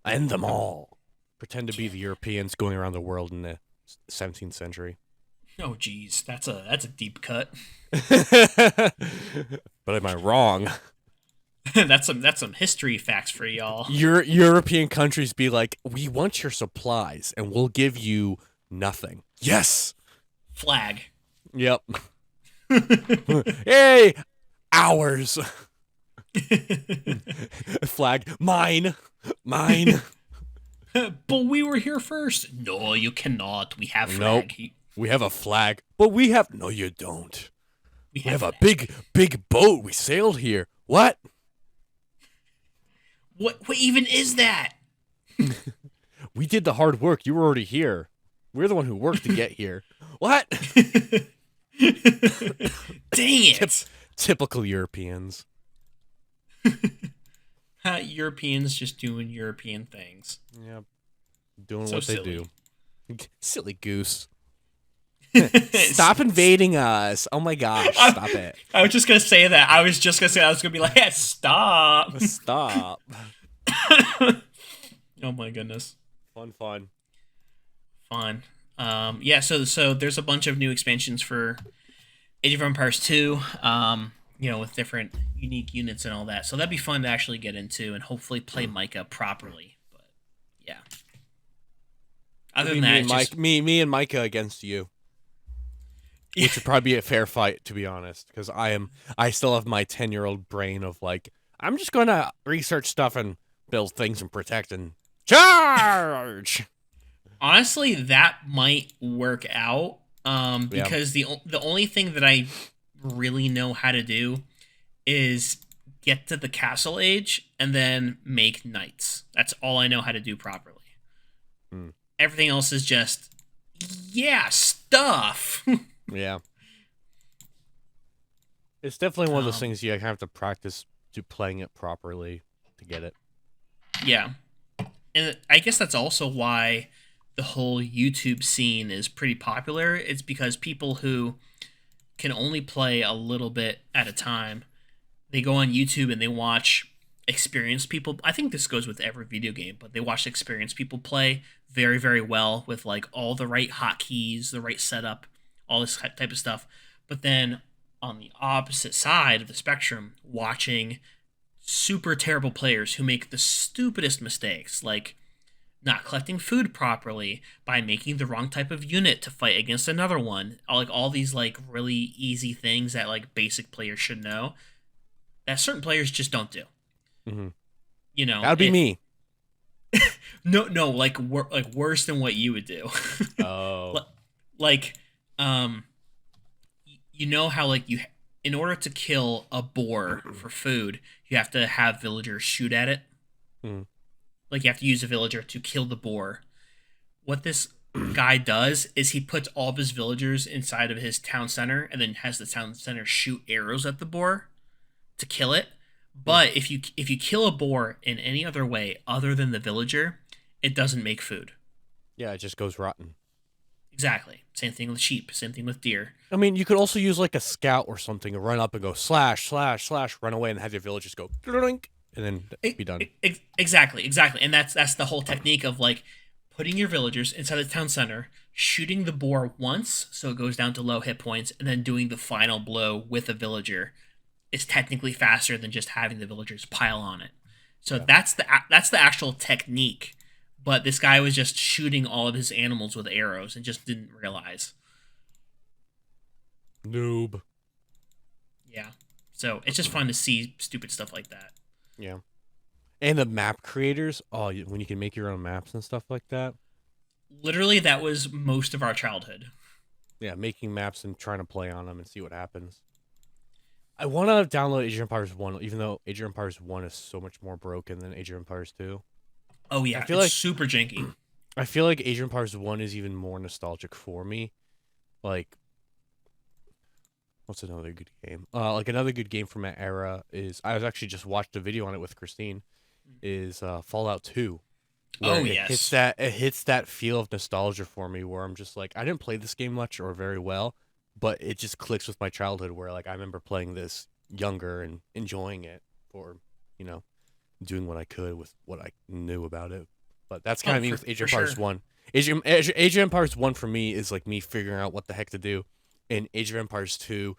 end them all. Pretend to be the Europeans going around the world in the 17th century. Oh geez, that's a deep cut. But am I wrong? that's some history facts for y'all. European countries be like, we want your supplies and we'll give you nothing. Yes. Flag. Yep. Hey, ours. Flag. Mine. Mine. But we were here first. No, you cannot. We have Nope. flag. We have a flag, but we have. No, you don't. We We have have a flag. big boat. We sailed here. What? What even is that? We did the hard work. You were already here. We're the one who worked to get here. What? Dang it! Typical Europeans. Europeans just doing European things. Yep. Doing So what they silly. do. Silly goose. Stop invading us. Oh my gosh, I, stop it. I was just gonna say that. I was just gonna say I was gonna be like, yeah, stop. Stop. Oh my goodness. Fun, fun. Fun. Yeah. So there's a bunch of new expansions for Age of Empires 2. With different unique units and all that. So that'd be fun to actually get into and hopefully play Micah properly. But yeah. It'd Other be than that, me and it's Mike, just me and Micah against you, yeah, which would probably be a fair fight, to be honest, because I still have my 10-year-old brain of like, I'm just gonna research stuff and build things and protect and charge. honestly that might work out. Yeah. Because the only thing that I really know how to do is get to the castle age and then make knights. That's all I know how to do properly. Hmm. Everything else is just yeah stuff. Yeah. It's definitely one of those um, things you have to practice to playing it properly to get it. yeah, and I guess that's also why the whole YouTube scene is pretty popular. It's because people who can only play a little bit at a time, they go on YouTube and they watch experienced people. I think this goes with every video game, but they watch experienced people play very, very well with like all the right hotkeys, the right setup, all this type of stuff. But then on the opposite side of the spectrum, watching super terrible players who make the stupidest mistakes, like not collecting food properly by making the wrong type of unit to fight against another one. Like all these like really easy things that like basic players should know that certain players just don't do. Mm-hmm. That'd be It me. no like worse than what you would do. Oh. like um you know how like you in order to kill a boar for food, you have to have villagers shoot at it. Mm. Like you have to use a villager to kill the boar. What this guy does is he puts all of his villagers inside of his town center and then has the town center shoot arrows at the boar to kill it. But if you kill a boar in any other way other than the villager, it doesn't make food. Yeah, it just goes rotten. Exactly. Same thing with sheep. Same thing with deer. I mean, you could also use like a scout or something and run up and go slash, slash, slash, run away and have your villagers go and then be done. Exactly. And that's the whole technique of like putting your villagers inside the town center, shooting the boar once so it goes down to low hit points, and then doing the final blow with a villager is technically faster than just having the villagers pile on it. So Yeah. that's the actual technique. But this guy was just shooting all of his animals with arrows and just didn't realize. Noob. Yeah. So it's just fun to see stupid stuff like that. Yeah. And the map creators, when you can make your own maps and stuff like that. Literally, that was most of our childhood. Yeah, making maps and trying to play on them and see what happens. I want to download Age of Empires 1, even though Age of Empires 1 is so much more broken than Age of Empires 2. Oh yeah, I feel it's like super janky. I feel like Age of Empires 1 is even more nostalgic for me. Like, what's another good game? Like another good game from that era is I was actually just watched a video on it with Christine. Is Fallout 2. Where Oh it yes. hits that feel of nostalgia for me where I'm just like I didn't play this game much or very well, but it just clicks with my childhood where like I remember playing this younger and enjoying it for, you know, doing what I could with what I knew about it. But that's kind Oh, of me for with Age for of Empires sure. 1. Age of Empires 1 for me is like me figuring out what the heck to do. And Age of Empires 2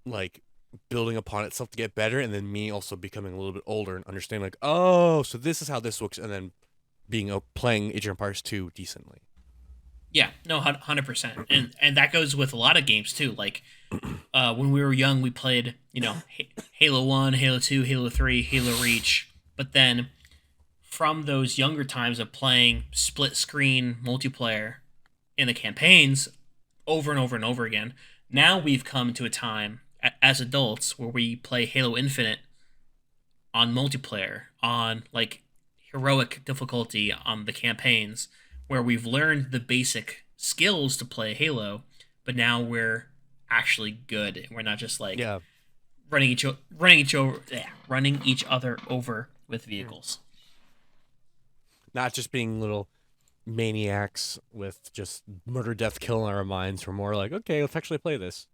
like building upon itself to get better, and then me also becoming a little bit older and understanding like, oh, so this is how this works, and then being playing Age of Empires 2 decently. Yeah, no, 100%, and that goes with a lot of games too. Like when we were young, we played Halo 1, Halo 2, Halo 3, Halo Reach, but then from those younger times of playing split screen multiplayer in the campaigns over and over and over again, now we've come to a time as adults where we play Halo Infinite on multiplayer, on like heroic difficulty on the campaigns, where we've learned the basic skills to play Halo, but now we're actually good. We're not just like Yeah, running each other over with vehicles. not just being little maniacs with just murder, death, kill in our minds. We're more like, okay, let's actually play this.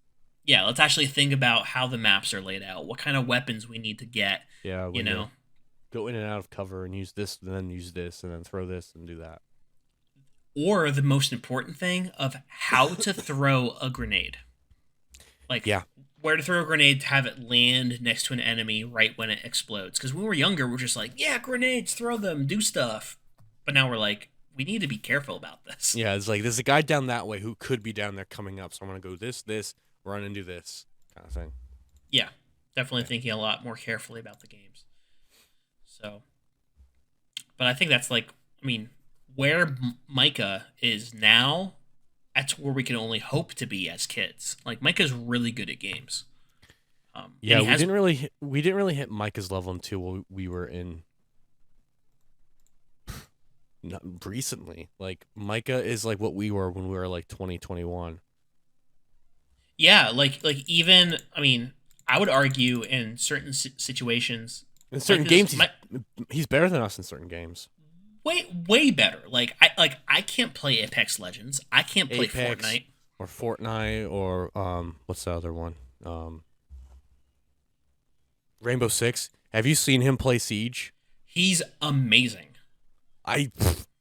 Yeah, let's actually think about how the maps are laid out, what kind of weapons we need to get, Yeah, you when to know, go in and out of cover and use this, and then use this, and then throw this and do that. or the most important thing of how to throw a grenade. Like Yeah, where to throw a grenade to have it land next to an enemy right when it explodes. Because when we were younger, we're just like, yeah, grenades, throw them, do stuff. But now we're like, we need to be careful about this. yeah. It's like there's a guy down that way who could be down there coming up, so I'm gonna go this, run and do this kind of thing. Yeah, definitely Yeah, thinking a lot more carefully about the games. So, but I think that's like, I mean, where Micah is now, that's where we can only hope to be as kids. Like Micah's really good at games, and yeah. he has. We didn't really hit Micah's level until we were in not recently. Like Micah is like what we were when we were like 2021. Yeah, like even I mean, I would argue in certain situations, In certain Micah's games, he's better than us in certain games. way better. Like I can't play Apex Legends. I can't play Apex Fortnite. or Fortnite or what's the other one? Rainbow Six. Have you seen him play Siege? He's amazing. I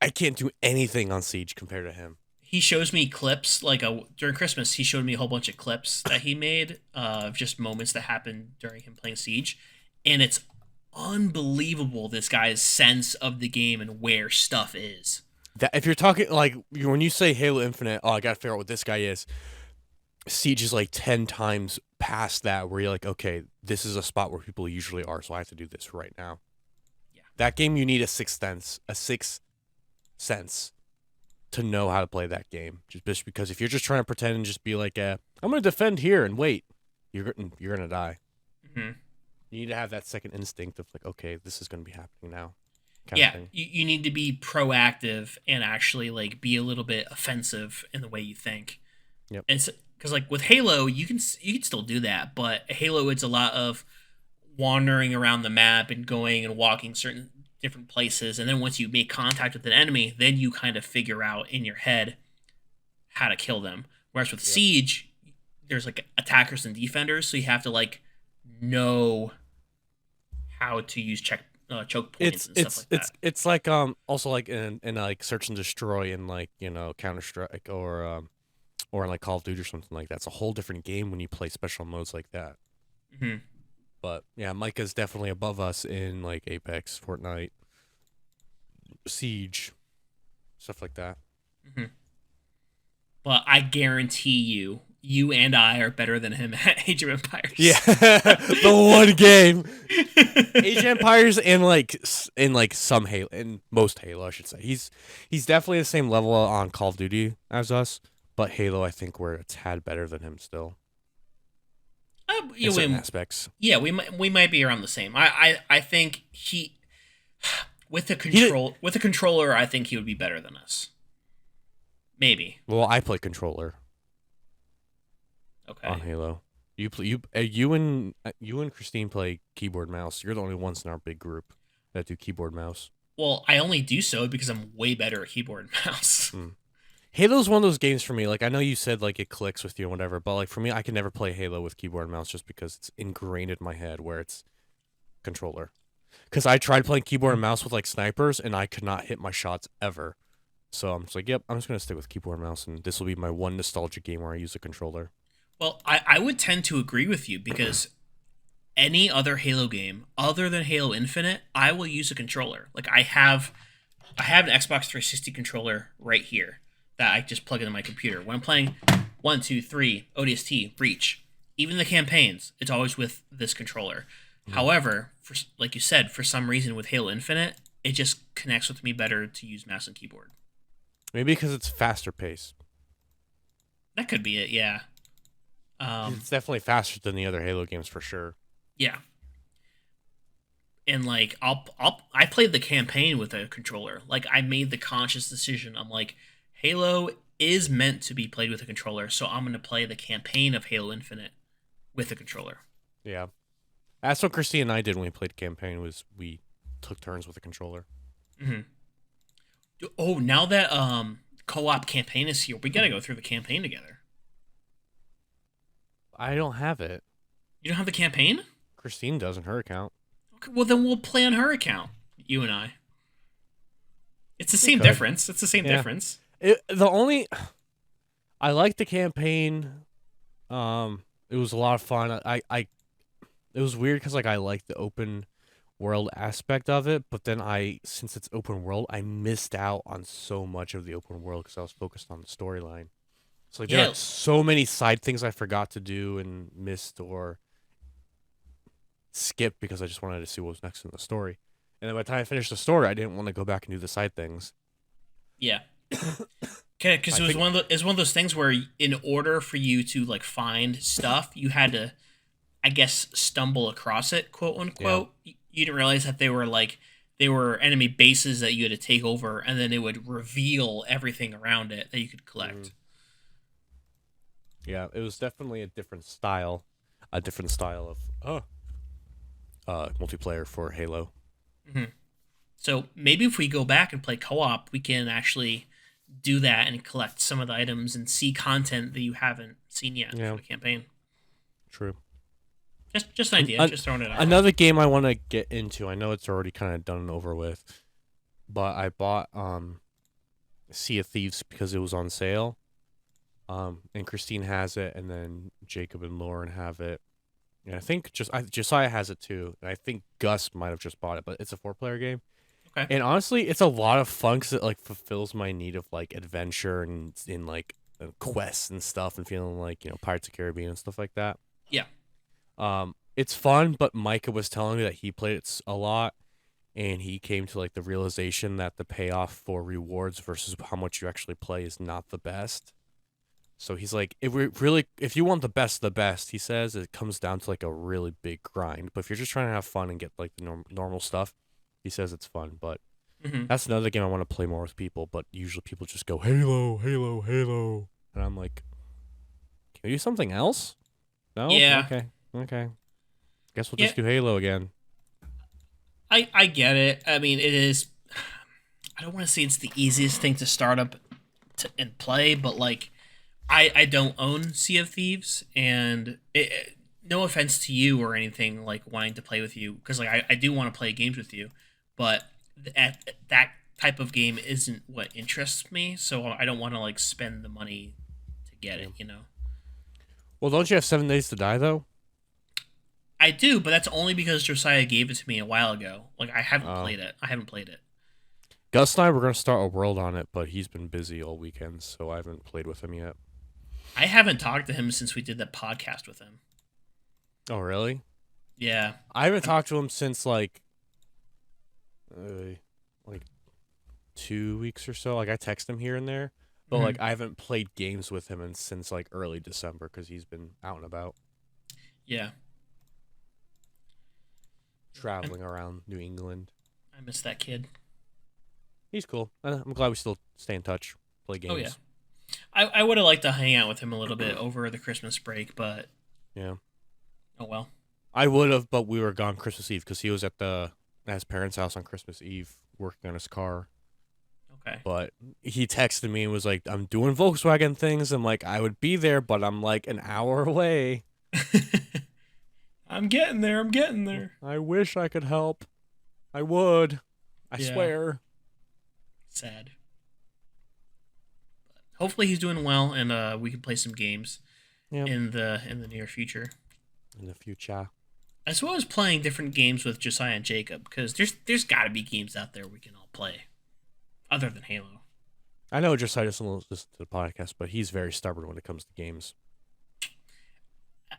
I can't do anything on Siege compared to him. He shows me clips like during Christmas. He showed me a whole bunch of clips that he made of just moments that happened during him playing Siege, and it's unbelievable. This guy's sense of the game and where stuff is. That if you're talking like when you say Halo Infinite, oh, I gotta figure out what this guy is. Siege is like 10 times past that, where you're like, okay, this is a spot where people usually are, so I have to do this right now. Yeah. That game, you need a sixth sense to know how to play that game. Just because if you're just trying to pretend and just be like, I'm gonna defend here and wait, you're gonna die. hmm You need to have that second instinct of like, okay, this is gonna be happening now, kind of Yeah, thing. you need to be proactive and actually like be a little bit offensive in the way you think. Yep. And because like with Halo, you can still do that, but Halo it's a lot of wandering around the map and going and walking certain different places, and then once you make contact with an enemy, then you kind of figure out in your head how to kill them. Whereas with Yep. Siege, there's like attackers and defenders, so you have to like know how to use choke points It's and stuff it's like that. it's it's like also like in like search and destroy in like Counter Strike or in like Call of Duty or something like that. It's a whole different game when you play special modes like that. hmm But yeah, Micah's definitely above us in like Apex, Fortnite, Siege, stuff like that. hmm But I guarantee you, you and I are better than him at Age of Yeah, Empires. the one game. Age of Empires and like some Halo, in most Halo, I should say. He's definitely the same level on Call of Duty as us, but Halo, I think we're a tad better than him still in You certain win. aspects. Yeah, we might be around the same. I think he He did, with a controller, I think he would be better than us. Maybe. well, I play controller on Okay. Halo. You and Christine play keyboard mouse. You're the only ones in our big group that do keyboard mouse. Well, I only do so because I'm way better at keyboard and mouse. Hmm. Halo's one of those games for me. Like I know you said like it clicks with you and whatever, but like for me, I can never play Halo with keyboard and mouse just because it's ingrained in my head where it's controller. Because I tried playing keyboard and mouse with like snipers and I could not hit my shots ever. So I'm just like, yep, I'm just gonna stick with keyboard and mouse, and this will be my one nostalgia game where I use a controller. Well, I would tend to agree with you because any other Halo game other than Halo Infinite, I will use a controller. Like I have an Xbox 360 controller right here that I just plug into my computer. When I'm playing 1, 2, 3, ODST, Breach, even the campaigns, it's always with this controller. Mhm. However, like you said, for some reason with Halo Infinite, it just connects with me better to use mouse and keyboard. Maybe because it's faster paced. That could be it, yeah. Um, It's definitely faster than the other Halo games for sure. yeah. And like I played the campaign with a controller. Like I made the conscious decision. I'm like, Halo is meant to be played with a controller, so I'm gonna play the campaign of Halo Infinite with a controller. Yeah, that's what Christine and I did when we played campaign. Was we took turns with a controller. hmm Oh, now that co-op campaign is here, we gotta go through the campaign together. I don't have it. You don't have the campaign? Christine doesn't her account. Okay, well then we'll play on her account. You and I. It's the We same could. difference. It's the same Yeah. difference. The only I like the campaign. It was a lot of fun. It was weird because like I like the open world aspect of it, but then since it's open world, I missed out on so much of the open world because I was focused on the storyline. So like there are Yeah, so many side things I forgot to do and missed or skipped because I just wanted to see what was next in the story. And then by the time I finished the story, I didn't want to go back and do the side things. yeah. Okay, because I it was think it's one of those things where in order for you to like find stuff, you had to, I guess, stumble across it, quote yeah. unquote. You didn't realize that they were enemy bases that you had to take over, and then it would reveal everything around it that you could Mhm. collect. Yeah, it was definitely a different style of multiplayer for Halo. Hmm. So maybe if we go back and play co-op, we can actually do that and collect some of the items and see content that you haven't seen yet for Yeah, the campaign. true. Just an idea, just throwing it out there. Another game I want to get into. I know it's already kind of done and over with, but I bought Sea of Thieves because it was on sale. And Christine has it, and then Jacob and Lauren have it. And I think Josiah has it too. And I think Gus might have just bought it, but it's a 4-player game. Okay. And honestly, it's a lot of fun because it like fulfills my need of like adventure and in like quests and stuff, and feeling like Pirates of the Caribbean and stuff like that. Yeah. It's fun, but Micah was telling me that he played it a lot, and he came to like the realization that the payoff for rewards versus how much you actually play is not the best. So he's like, if you want the best of the best, he says it comes down to like a really big grind. But if you're just trying to have fun and get like the normal stuff, he says it's fun. But Hmm. that's another game I want to play more with people. But usually people just go Halo, Halo, Halo, and I'm like, can we do something else? No, Yeah. okay, okay. Guess we'll Yeah. just do Halo again. I get it. I mean, it is. I don't want to say it's the easiest thing to start up and play, but like, I don't own Sea of Thieves, and no offense to you or anything like wanting to play with you, because like I do want to play games with you, but that type of game isn't what interests me, so I don't want to like spend the money to get Yeah. it. You know. Well, don't you have 7 Days to Die though? I do, but that's only because Josiah gave it to me a while ago. Like I haven't Oh. played it. I haven't played it. Gus and I were gonna start a world on it, but he's been busy all weekend, so I haven't played with him yet. I haven't talked to him since we did that podcast with him. Oh, really? Yeah. I haven't talked to him since like 2 weeks or so. Like I text him here and there, but Mhm. like I haven't played games with him since like early December because he's been out and about Yeah. I, traveling around New England. I miss that kid. He's cool. I'm glad we still stay in touch, play Oh yeah. games. I would have liked to hang out with him a little bit over the Christmas break, but Yeah, oh well. I would have, but we were gone Christmas Eve because he was at his parents' house on Christmas Eve working on his car. Okay. But he texted me and was like, "I'm doing Volkswagen things." I'm like, I would be there, but I'm like an hour away. I'm getting there. I'm getting there. I wish I could help. I would. I Yeah. swear. Sad. Hopefully he's doing well, and we can play some games Yeah. in the near future. In the future. As well as playing different games with Josiah and Jacob, because there's got to be games out there we can all play, other than Halo. I know Josiah doesn't listen to the podcast, but he's very stubborn when it comes to games.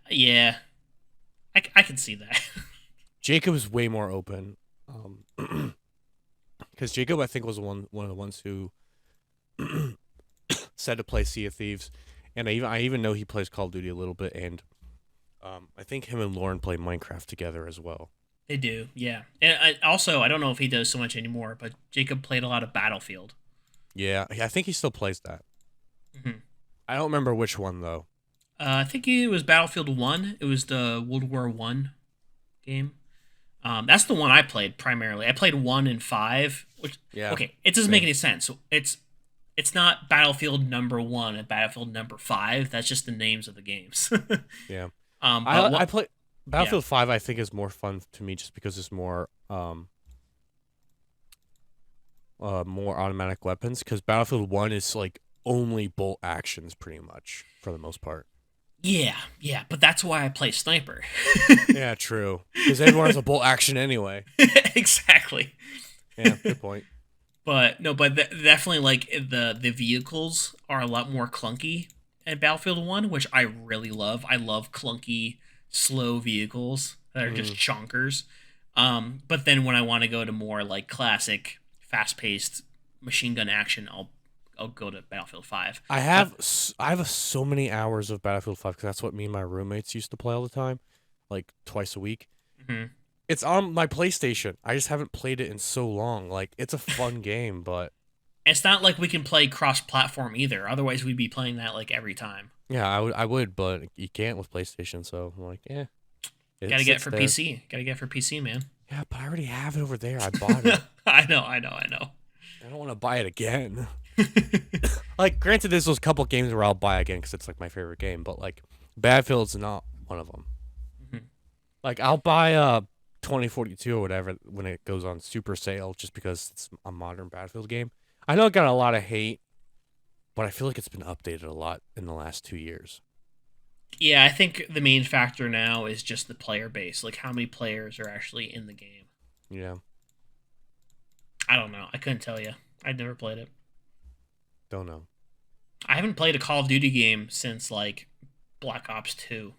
Yeah, I can see that. Jacob is way more open. Because Jacob, I think, was one of the ones who said to play Sea of Thieves, and I even know he plays Call of Duty a little bit, and I think him and Lauren play Minecraft together as well. They do, yeah. And I don't know if he does so much anymore, but Jacob played a lot of Battlefield. Yeah, I think he still plays that. Hmm. I don't remember which one though. I think it was Battlefield 1. It was the World War One game. That's the one I played primarily. I played 1 and 5, which Yeah, okay, it doesn't make same. any sense. It's not Battlefield number 1 and Battlefield number 5. That's just the names of the games. Yeah, But I what? play Yeah, Battlefield 5. I think is more fun to me just because it's more automatic weapons. Because Battlefield 1 is like only bolt actions pretty much for the most part. yeah. But that's why I play sniper. Yeah, true. Because everyone has a bolt action anyway. Exactly. Yeah, good point. But no, but definitely like the vehicles are a lot more clunky at Battlefield 1, which I really love. I love clunky, slow vehicles that are just Mm. chonkers. But then when I want to go to more like classic, fast-paced machine gun action, I'll go to Battlefield 5. I have so many hours of Battlefield 5 because that's what me and my roommates used to play all the time, like twice a week. Mhm. It's on my PlayStation. I just haven't played it in so long. Like it's a fun game, but It's not like we can play cross-platform either. Otherwise, we'd be playing that like every time. yeah, I would, but you can't with PlayStation. So I'm like, yeah, Got it to get it sits for there. PC. Got to get it for PC, man. Yeah, but I already have it over there. I bought it. I know. I don't want to buy it again. Like, granted, there's those couple games where I'll buy again because it's like my favorite game, but like Battlefield's not one of them. Mhm. Like, I'll buy 2042 or whatever when it goes on super sale just because it's a modern Battlefield game. I know it got a lot of hate, but I feel like it's been updated a lot in the last 2 years. Yeah, I think the main factor now is just the player base, like how many players are actually in the game. Yeah, I don't know. I couldn't tell you. I'd never played it. don't know. I haven't played a Call of Duty game since like Black Ops 2.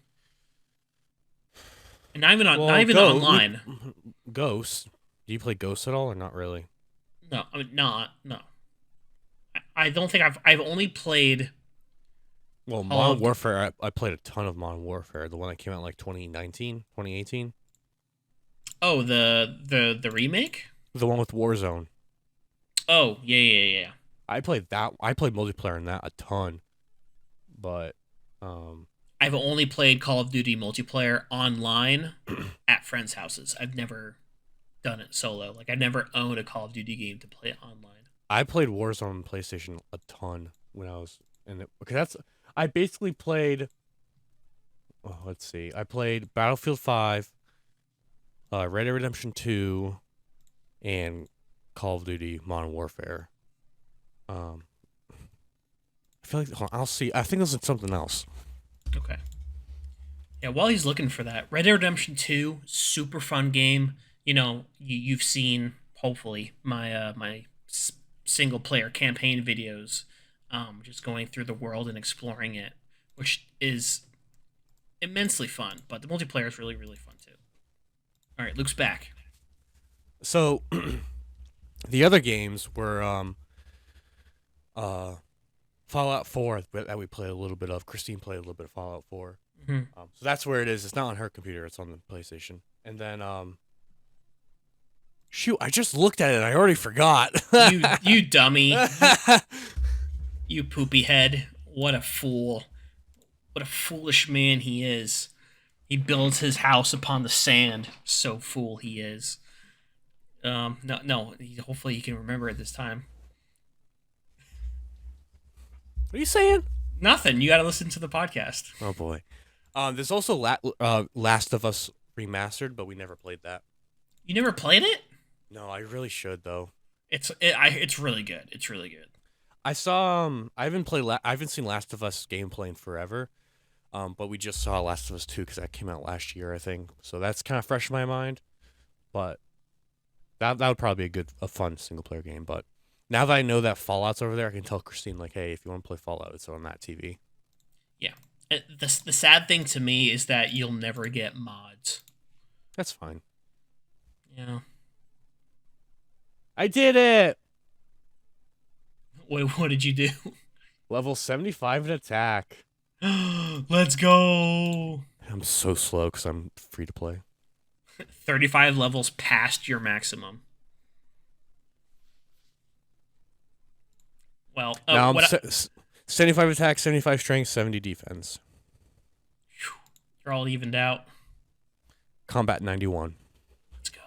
And not Well, even online. Ghost. Do you play Ghost at all or not really? No, I mean not no. I don't think I've only played Well, Call Modern of Warfare, I played a ton of Modern Warfare, the one that came out like 2019, 2018. Oh, the remake? The one with Warzone. Oh, yeah. I played that. I played multiplayer in that a ton, but I've only played Call of Duty multiplayer online at friends' houses. I've never done it solo. Like I never owned a Call of Duty game to play it online. I played Warzone on PlayStation a ton when I was in it. Okay, that's I basically played. Oh, let's see. I played Battlefield 5, Red Dead Redemption 2, and Call of Duty Modern Warfare. Um, I feel like hold on, I'll see. I think this is something else. Okay. Yeah, while he's looking for that, Red Dead Redemption 2, super fun game. You know, you've seen hopefully my single player campaign videos, just going through the world and exploring it, which is immensely fun. But the multiplayer is really fun too. All right, Luke's back. So the other games were uh Fallout 4 that we played a little bit of. Christine played a little bit of Fallout 4. Mhm. So that's where it is. It's not on her computer. It's on the PlayStation. And then shoot, I just looked at it. I already forgot. You dummy, you poopy head. What a fool. What a foolish man he is. He builds his house upon the sand. So fool he is. No. Hopefully he can remember it this time. What are you saying? Nothing. You got to listen to the podcast. Oh boy. There's also Last of Us remastered, but we never played that. You never played it? No, I really should though. It's really good. It's really good. I saw I haven't seen Last of Us gameplay in forever. But we just saw Last of Us 2 because that came out last year, I think. So that's kind of fresh in my mind. But that would probably be a fun single player game. But now that I know that Fallout's over there, I can tell Christine like, hey, if you want to play Fallout, it's on that TV. Yeah. The sad thing to me is that you'll never get mods. That's fine. Yeah. I did it. Wait, what did you do? Level 75 in attack. Let's go. I'm so slow because I'm free to play. 35 levels past your maximum. Well, Now I'm what 75 attack, 75 strength, 70 defense. you're all evened out. Combat 91. Let's go.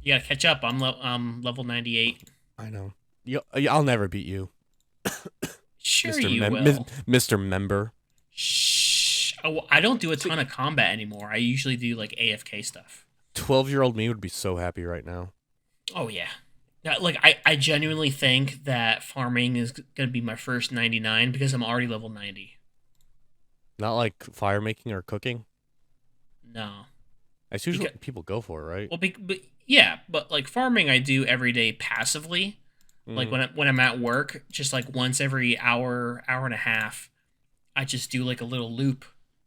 You gotta catch up. I'm level 98. I know. I'll never beat you, Sure Mister you will. Mister Member. Shh. Oh, I don't do a See, ton of combat anymore. I usually do like AFK stuff. 12-year-old me would be so happy right now. Oh yeah. Like I genuinely think that farming is gonna be my first 99 because I'm already level 90. Not like fire making or cooking. No. That's usually Because what people go for, right? well, but yeah, but like farming I do every day passively. Like Mm. when I'm at work, just like once every hour and a half, I just do like a little loop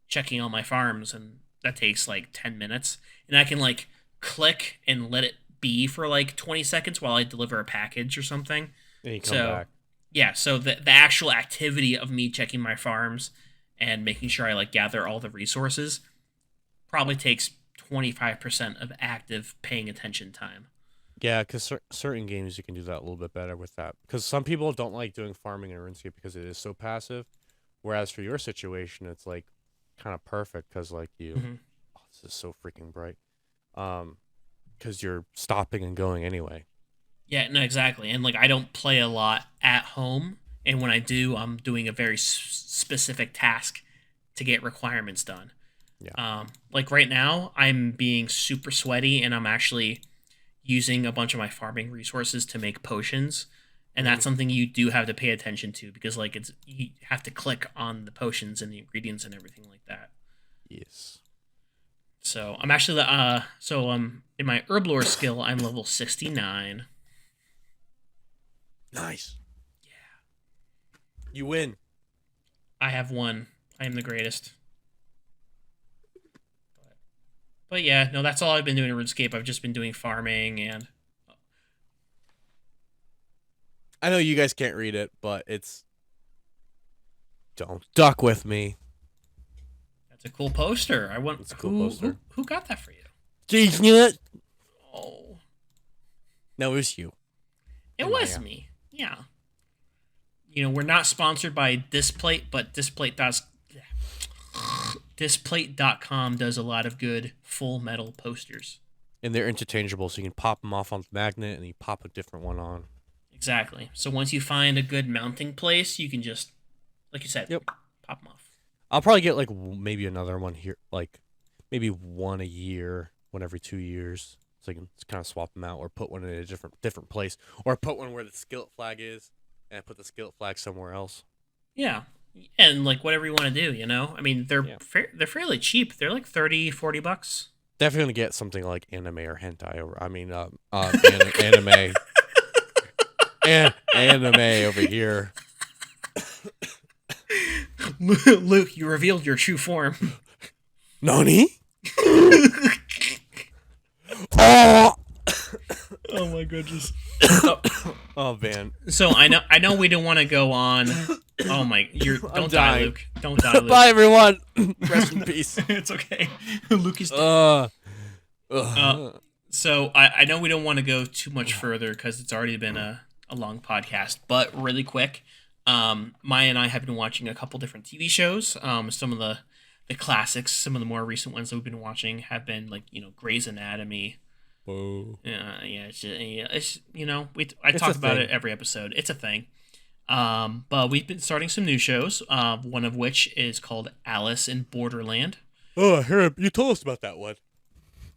checking on my farms, and that takes like 10 minutes. And I can like click and let it be for like 20 seconds while I deliver a package or something. And you come So, back. yeah, so the actual activity of me checking my farms and making sure I like gather all the resources probably takes 25% of active paying attention time. Yeah, because certain games you can do that a little bit better with that. Because some people don't like doing farming in RuneScape because it is so passive. Whereas for your situation, it's like kind of perfect because like you, Hmm. oh, this is so freaking bright. Um, because you're stopping and going anyway. Yeah, no, exactly. And like I don't play a lot at home, and when I do, I'm doing a very specific task to get requirements done. Yeah. Like right now, I'm being super sweaty, and I'm actually using a bunch of my farming resources to make potions, and Mm, that's something you do have to pay attention to because like it's you have to click on the potions and the ingredients and everything like that. yes. So I'm actually in my herblore skill, I'm level 69. Nice. You win. I have one. I am the greatest. But yeah, no, that's all I've been doing in RuneScape. I've just been doing farming and I know you guys can't read it, but it's don't duck with me. that's a cool poster. I want It's a cool who poster. who got that for you? Jeez, yeah. Oh, No, it was you. it And was Maya. me. Yeah. You know, we're not sponsored by Displate, but Displate.com does a lot of good full metal posters. And they're interchangeable, so you can pop them off on the magnet and you pop a different one on. Exactly. So once you find a good mounting place, you can just, like you said, Yep. pop them off. I'll probably get like maybe another one here, like maybe one a year, one every 2 years, so I can kind of swap them out or put one in a different place, or put one where the skillet flag is, and put the skillet flag somewhere else. Yeah. And like whatever you want to do, you know? I mean, Yeah, they're fairly cheap. They're like 30, $40. definitely gonna get something like anime or hentai. Or I mean, anime, anime over here. Luke, you revealed your true form. Nani? Oh, Oh my goodness. So, oh man, so I know we don't want to go on. Oh my, I'm don't die, dying. Luke. Don't die, Luke. Bye everyone. Rest in peace. It's okay. Luke is dead. Uh, Ugh. so I know we don't want to go too much further because it's already been a long podcast, but really quick, Maya and I have been watching a couple different TV shows. Some of the classics, some of the more recent ones that we've been watching have been like Grey's Anatomy. Whoa. Yeah, it's I It's talk a about thing. it every episode. It's a thing. But we've been starting some new shows. One of which is called Alice in Borderland. Oh, here you told us about that one.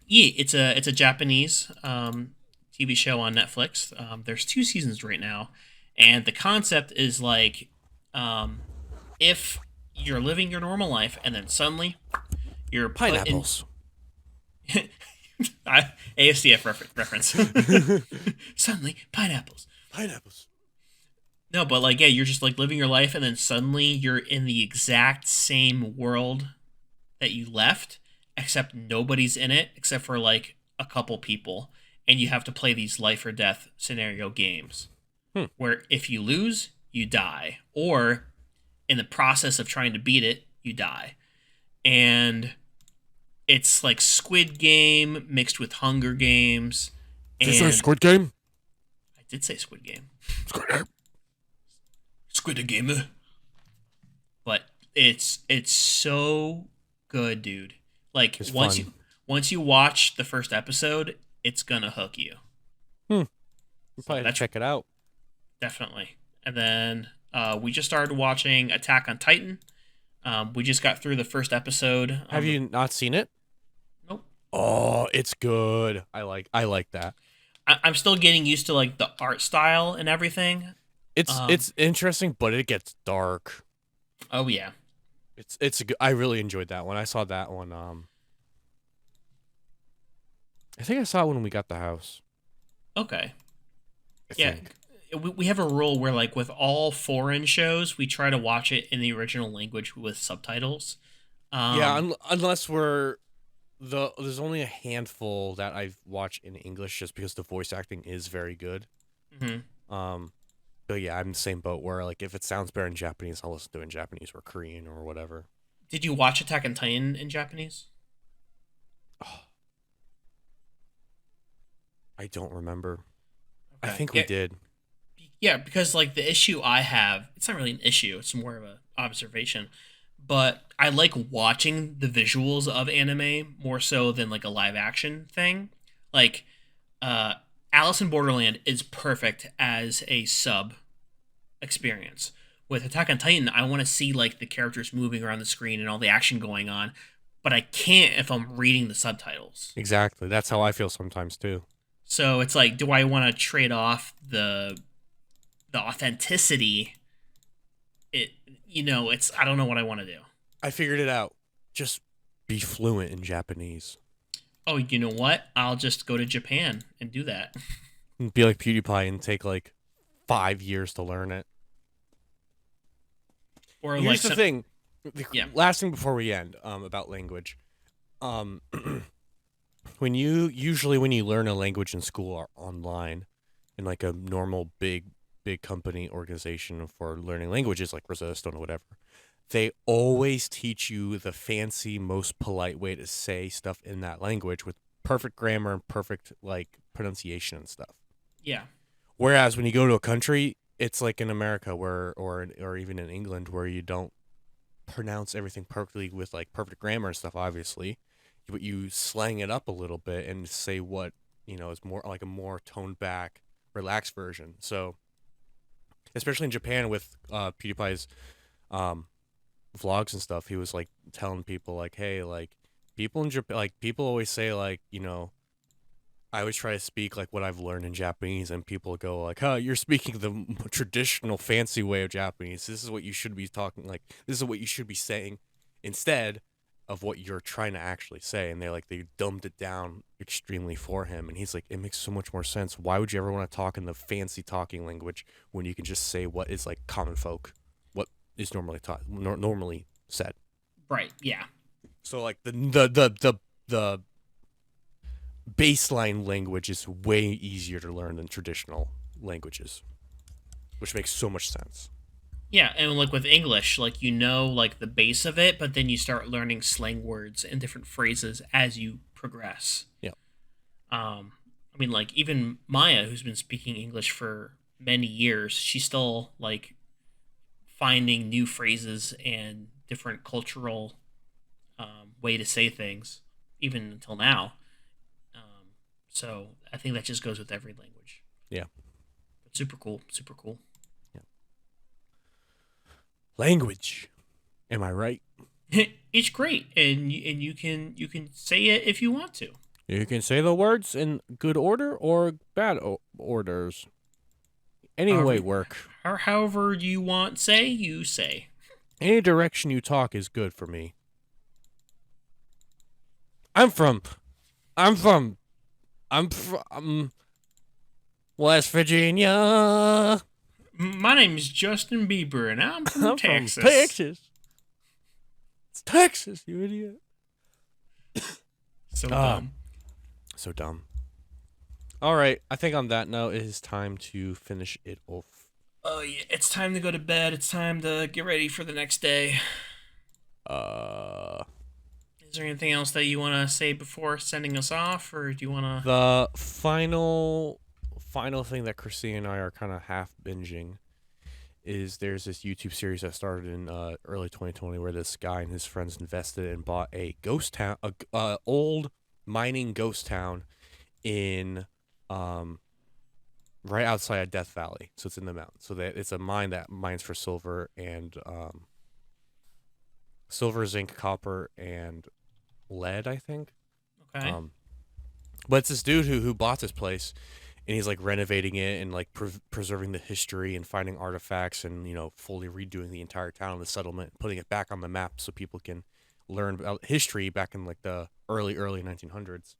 Yeah, it's a Japanese TV show on Netflix. There's 2 seasons right now, and the concept is like, if you're living your normal life and then suddenly you're put in Pineapples. ASDF reference. Suddenly pineapples. Pineapples. No, but like yeah, you're just like living your life, and then suddenly you're in the exact same world that you left, except nobody's in it except for like a couple people, and you have to play these life or death scenario games Hmm. where if you lose, you die, or in the process of trying to beat it, you die. And it's like Squid Game mixed with Hunger Games, Did you say and Squid Game? I did say Squid Game. Squid Game. Squid Game. But it's so good, dude. Like It's once fun. you watch the first episode, it's gonna hook you. Hmm. We'll So probably have to that's check it out. definitely. And then we just started watching Attack on Titan. We just got through the first episode Have on the. you not seen it? Nope. Oh, it's good. I like that. I'm still getting used to like the art style and everything. Um. It's interesting, but it gets dark. Oh yeah. It's a good, I really enjoyed that one. I saw that one. I think I saw it when we got the house. Okay. I Yeah. think. We have a rule where like with all foreign shows, we try to watch it in the original language with subtitles. Yeah, Um. unless there's only a handful that I've watched in English just because the voice acting is very good. Mhm. Um, but yeah, I'm the same boat where like if it sounds better in Japanese, I'll listen to it in Japanese or Korean or whatever. Did you watch Attack on Titan in Japanese? Oh, I don't remember. I Okay. think we Yeah. did. Yeah, because like the issue I have, it's not really an issue, it's more of an observation. But I like watching the visuals of anime more so than like a live action thing. Like uh Alice in Borderland is perfect as a sub experience. With Attack on Titan, I want to see like the characters moving around the screen and all the action going on, but I can't if I'm reading the subtitles. Exactly. That's how I feel sometimes too. So it's like, do I want to trade off the authenticity? It it's I don't know what I want to do. I figured it out. Just be fluent in Japanese. Oh, you know what? I'll just go to Japan and do that. Be like PewDiePie and take like 5 years to learn it. Or like Here's the some, thing. The yeah, last thing before we end, about language. Um, when you learn a language in school or online, in like a normal big company organization for learning languages like Rosetta Stone or whatever, they always teach you the fancy, most polite way to say stuff in that language with perfect grammar and perfect like pronunciation and stuff. yeah, Whereas when you go to a country, it's like in America or even in England where you don't pronounce everything perfectly with like perfect grammar and stuff, obviously, but you slang it up a little bit and say what is more like a more toned back, relaxed version. So especially in Japan with PewDiePie's um, vlogs and stuff, he was like telling people like, hey, like people in Japan, like people always say like I always try to speak like what I've learned in Japanese, and people go like, "Oh, you're speaking the traditional, fancy way of Japanese. This is what you should be talking like. This is what you should be saying instead of what you're trying to actually say." And they dumbed it down extremely for him, and he's like, "It makes so much more sense. Why would you ever want to talk in the fancy talking language when you can just say what is like common folk, what is normally taught, normally said?" right, yeah, So like the baseline language is way easier to learn than traditional languages, which makes so much sense. yeah. And like with English, like like the base of it, but then you start learning slang words and different phrases as you progress. Yeah. I mean, like even Maya, who's been speaking English for many years, she's still like finding new phrases and different cultural way to say things, even until now. So I think that just goes with every language. Yeah. But super cool, super cool. Yeah. Language. Am I right? It's great, and you can say it if you want to. You can say the words in good order or bad orders. Any way However, work. however you want, say you say. Any direction you talk is good for me. I'm from I'm from I'm from West Virginia. My name is Justin Bieber, and I'm from I'm from Texas. Texas. It's Texas, you idiot. So Ah, dumb. so dumb. All right, I think on that note, it is time to finish it off. Oh yeah, it's time to go to bed. It's time to get ready for the next day. Uh, Is there anything else that you want to say before sending us off, or do you want to? the final thing that Christine and I are kind of half binging is there's this YouTube series that started in early 2020 where this guy and his friends invested and bought a ghost town, old mining ghost town in um right outside of Death Valley. So it's in the mountains. So that it's a mine that mines for silver and silver, zinc, copper, and lead, I think. Okay. Um, but it's this dude who bought this place, and he's like renovating it and like preserving the history and finding artifacts and fully redoing the entire town and the settlement, putting it back on the map so people can learn about history back in like the early 1900s.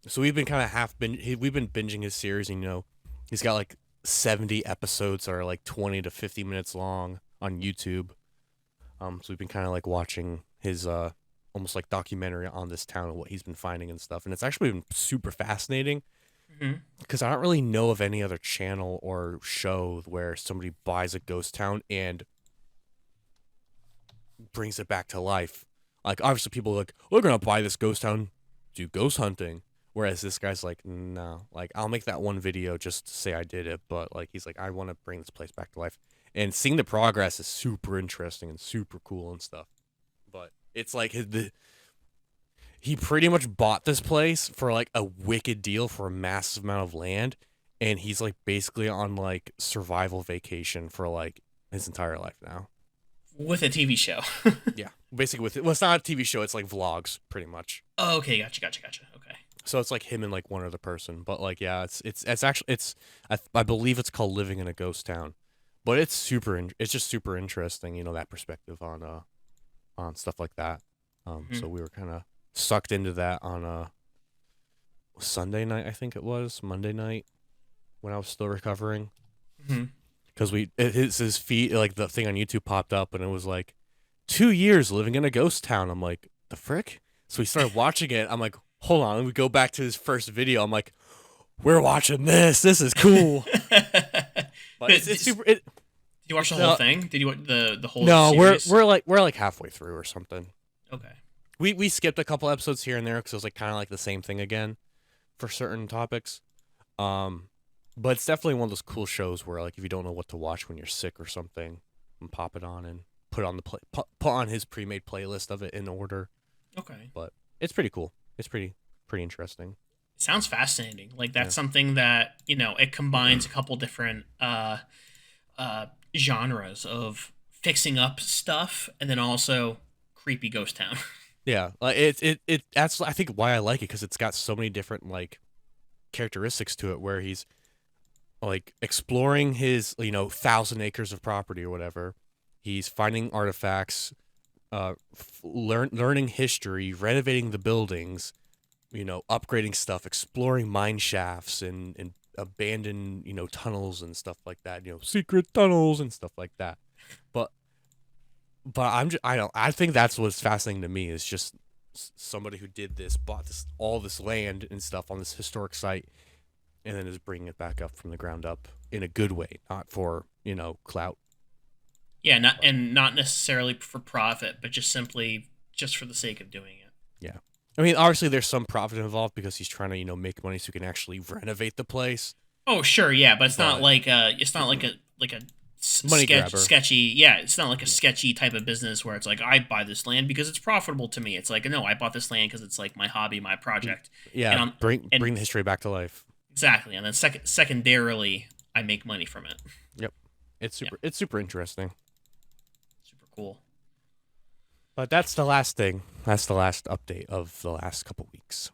So we've been kind of we've been binging his series, and he's got like 70 episodes that are like 20 to 50 minutes long on YouTube. So we've been kind of like watching his almost like documentary on this town and what he's been finding and stuff, and it's actually been super fascinating Hmm. because I don't really know of any other channel or show where somebody buys a ghost town and brings it back to life. Like obviously people are like, we're gonna buy this ghost town, do ghost hunting. Whereas this guy's like, no, like I'll make that one video just to say I did it, but like he's like, I want to bring this place back to life. And seeing the progress is super interesting and super cool and stuff. But it's like he pretty much bought this place for like a wicked deal for a massive amount of land, and he's like basically on like survival vacation for like his entire life now. With a TV show. Yeah, basically with it. Well, it's not a TV show; it's like vlogs, pretty much. Oh, okay, gotcha. Okay. So it's like him and like one other person, but like yeah, it's actually I believe it's called Living in a Ghost Town, but it's just super interesting, that perspective on stuff like that. Hmm. So we were kind of sucked into that on a Sunday night, I think it was Monday night when I was still recovering, Hmm. because his feed, like the thing on YouTube popped up and it was like 2 years living in a ghost town. I'm like, the frick? So we started watching it. I'm like, hold on. And we go back to his first video. I'm like, we're watching this. This is cool. But it's super. Did you watch the whole thing? Did you watch the whole No, series? we're like halfway through or something. Okay. We skipped a couple episodes here and there because it was like kind of like the same thing again for certain topics. Um, but it's definitely one of those cool shows where like if you don't know what to watch when you're sick or something, and pop it on and put on his pre-made playlist of it in order. Okay. But it's pretty cool. It's pretty interesting. Sounds fascinating. Like Yeah. that's something that it combines a couple different genres of fixing up stuff and then also creepy ghost town. Yeah, like that's I think why I like it because it's got so many different like characteristics to it where he's like exploring his 1,000 acres of property or whatever. He's finding artifacts, learning history, renovating the buildings, upgrading stuff, exploring mine shafts and abandoned tunnels and stuff like that. Secret tunnels and stuff like that. But I think that's what's fascinating to me is just somebody who did this, bought all this land and stuff on this historic site, and then is bringing it back up from the ground up in a good way, not for clout. Yeah, not necessarily for profit, but just for the sake of doing it. Yeah, I mean, obviously there's some profit involved because he's trying to make money so he can actually renovate the place. Oh, sure, yeah, but it's not But like a money grabber. sketchy. Yeah, it's not like a sketchy type of business where it's like I buy this land because it's profitable to me. It's like no, I bought this land because it's like my hobby, my project. Yeah, and bring the history back to life. exactly, and then secondarily, I make money from it. Yep, Yeah, it's super interesting. super cool. But that's the last thing. That's the last update of the last couple weeks.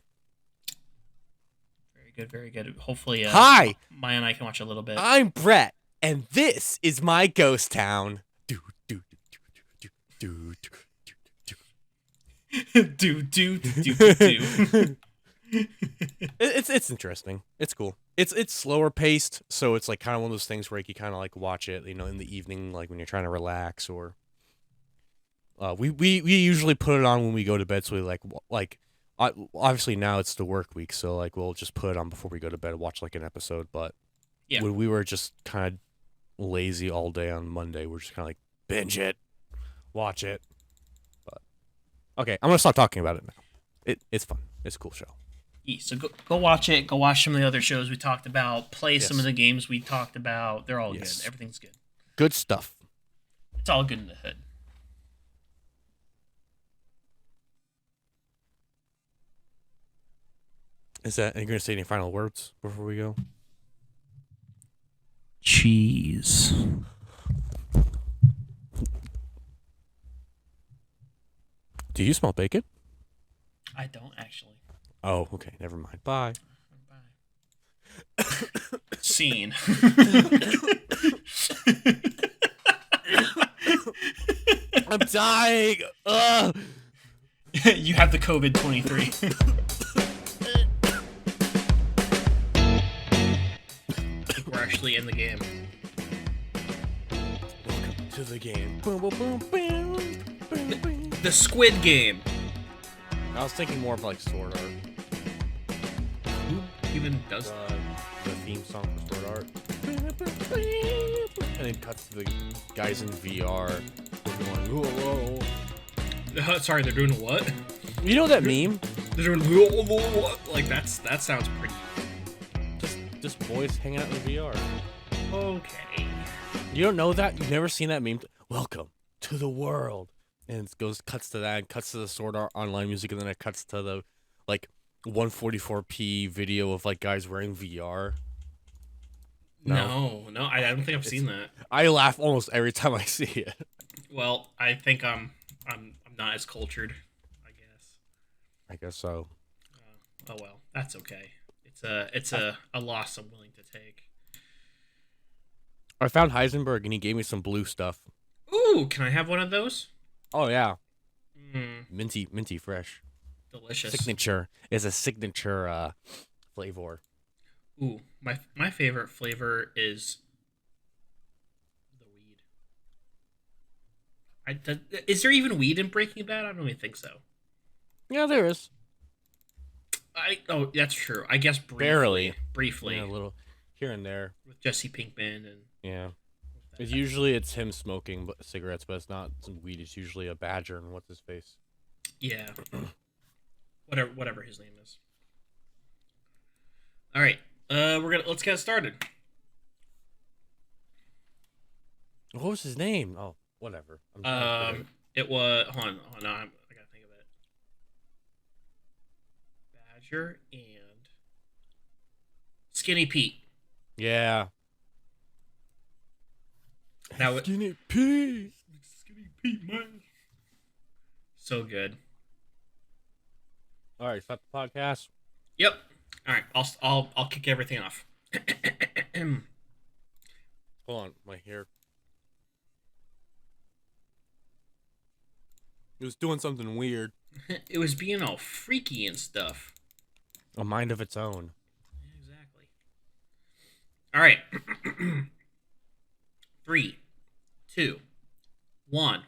Very good, very good. Hopefully, Hi, Maya and I can watch a little bit. I'm Brett, and this is my ghost town. Do do do do do do do do do do. It's interesting. It's cool. It's slower paced, so it's like kind of one of those things where you kind of like watch it, in the evening, like when you're trying to relax, or we usually put it on when we go to bed. So we obviously now it's the work week, so like we'll just put it on before we go to bed and watch like an episode. But Yeah. when we were just kind of lazy all day on Monday, we're just kind of like binge it, watch it. But okay, I'm gonna stop talking about it now. It's fun. It's a cool show. Yeah, so go watch it. Go watch some of the other shows we talked about. Play Yes. some of the games we talked about. They're all Yes. good. Everything's good. Good stuff. It's all good in the hood. Is that? Are you gonna say any final words before we go? Cheese. Do you smell bacon? I don't actually. Oh, okay. Never mind. Bye. Scene. I'm dying. Ugh. You have the COVID 23. We're actually in the game. Welcome to the game. Boom, boom, boom, boom, boom, boom. The Squid Game. I was thinking more of like Sword Art. Who even does The theme song for Sword Art. And it cuts to the guys in VR. They're going, whoa, whoa. Sorry, they're doing what? You know that meme? They're doing what? Like that sounds pretty. Just boys hanging out in VR. Okay. You don't know that? You've never seen that meme? Welcome to the world. And it cuts to that, and cuts to the Sword Art Online music, and then it cuts to the like 144p video of like guys wearing VR. No, I don't think I've seen that. I laugh almost every time I see it. Well, I think I'm not as cultured, I guess. I guess so. Oh well, that's okay. It's a loss I'm willing to take. I found Heisenberg, and he gave me some blue stuff. Ooh, can I have one of those? Oh yeah, Mm, minty fresh. delicious. Signature is a signature flavor. Ooh, my favorite flavor is the weed. Is there even weed in Breaking Bad? I don't even think so. Yeah, there is. Oh, that's true. I guess Barely. briefly Yeah, a little here and there. with Jesse Pinkman and Yeah. It's him smoking cigarettes, but it's not some weed. It's usually a badger and what's his face. yeah, whatever his name is. All right, let's get started. What was his name? Oh, whatever. I'm trying to forget. It was hold on, I gotta think of it. Badger and Skinny Pete. Yeah. That was Skinny Pete. Skinny Pete, man. So good. All right, stop the podcast. Yep. All right, I'll kick everything off. Hold on, my hair. It was doing something weird. It was being all freaky and stuff. A mind of its own. Exactly. All right. 3, 2, 1.